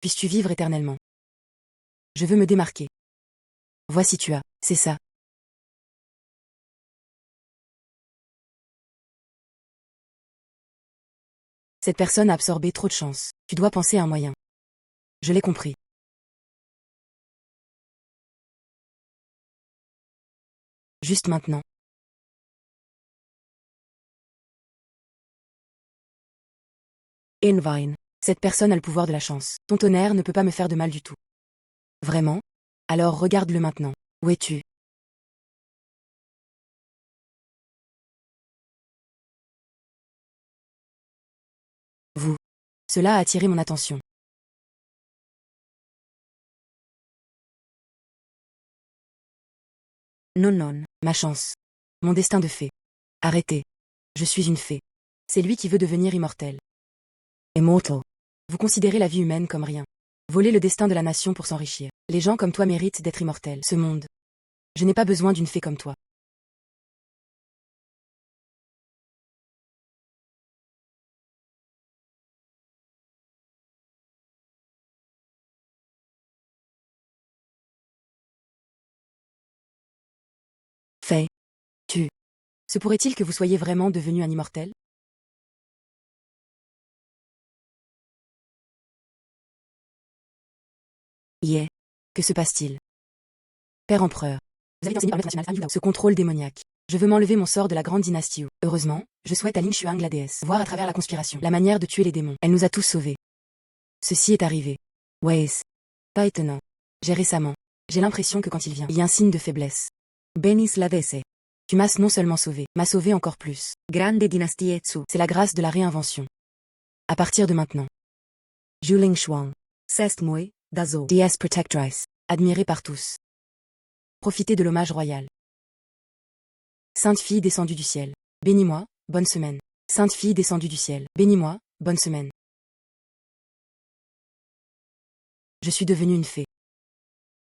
S1: Puisses-tu vivre éternellement. Je veux me démarquer. Voici tu as, c'est ça. Cette personne a absorbé trop de chance. Tu dois penser à un moyen. Je l'ai compris. Juste maintenant.
S2: Invine.
S1: Cette personne a le pouvoir de la chance. Ton tonnerre ne peut pas me faire de mal du tout. Vraiment? Alors regarde-le maintenant. Où es-tu? Vous. Cela a attiré mon attention.
S2: Non.
S1: Ma chance. Mon destin de fée. Arrêtez. Je suis une fée. C'est lui qui veut devenir immortel.
S2: Immortal.
S1: Vous considérez la vie humaine comme rien. Voler le destin de la nation pour s'enrichir. Les gens comme toi méritent d'être immortels. Ce monde. Je n'ai pas besoin d'une fée comme toi. Se pourrait-il que vous soyez vraiment devenu un immortel?
S2: Yeah.
S1: Que se passe-t-il? Père empereur. Vous avez été enseigné par le maître national ce contrôle démoniaque. Je veux m'enlever mon sort de la grande dynastie Wu. Heureusement, je souhaite à Lin Xuang la déesse, voir à travers la conspiration, la manière de tuer les démons. Elle nous a tous sauvés. Ceci est arrivé.
S2: Weiss.
S1: Pas étonnant. J'ai l'impression que quand il vient, il y a un signe de faiblesse.
S2: Benis la dese.
S1: Tu m'as non seulement sauvé, m'as sauvé encore plus.
S2: Grande dynastie Tsu.
S1: C'est la grâce de la réinvention. À partir de maintenant.
S2: Juling Shuang. Sest Mui, Dazo.
S1: DS Protectrice. Admirée par tous. Profitez de l'hommage royal. Sainte fille descendue du ciel. Bénis-moi, bonne semaine. Sainte fille descendue du ciel. Bénis-moi, bonne semaine. Je suis devenue une fée.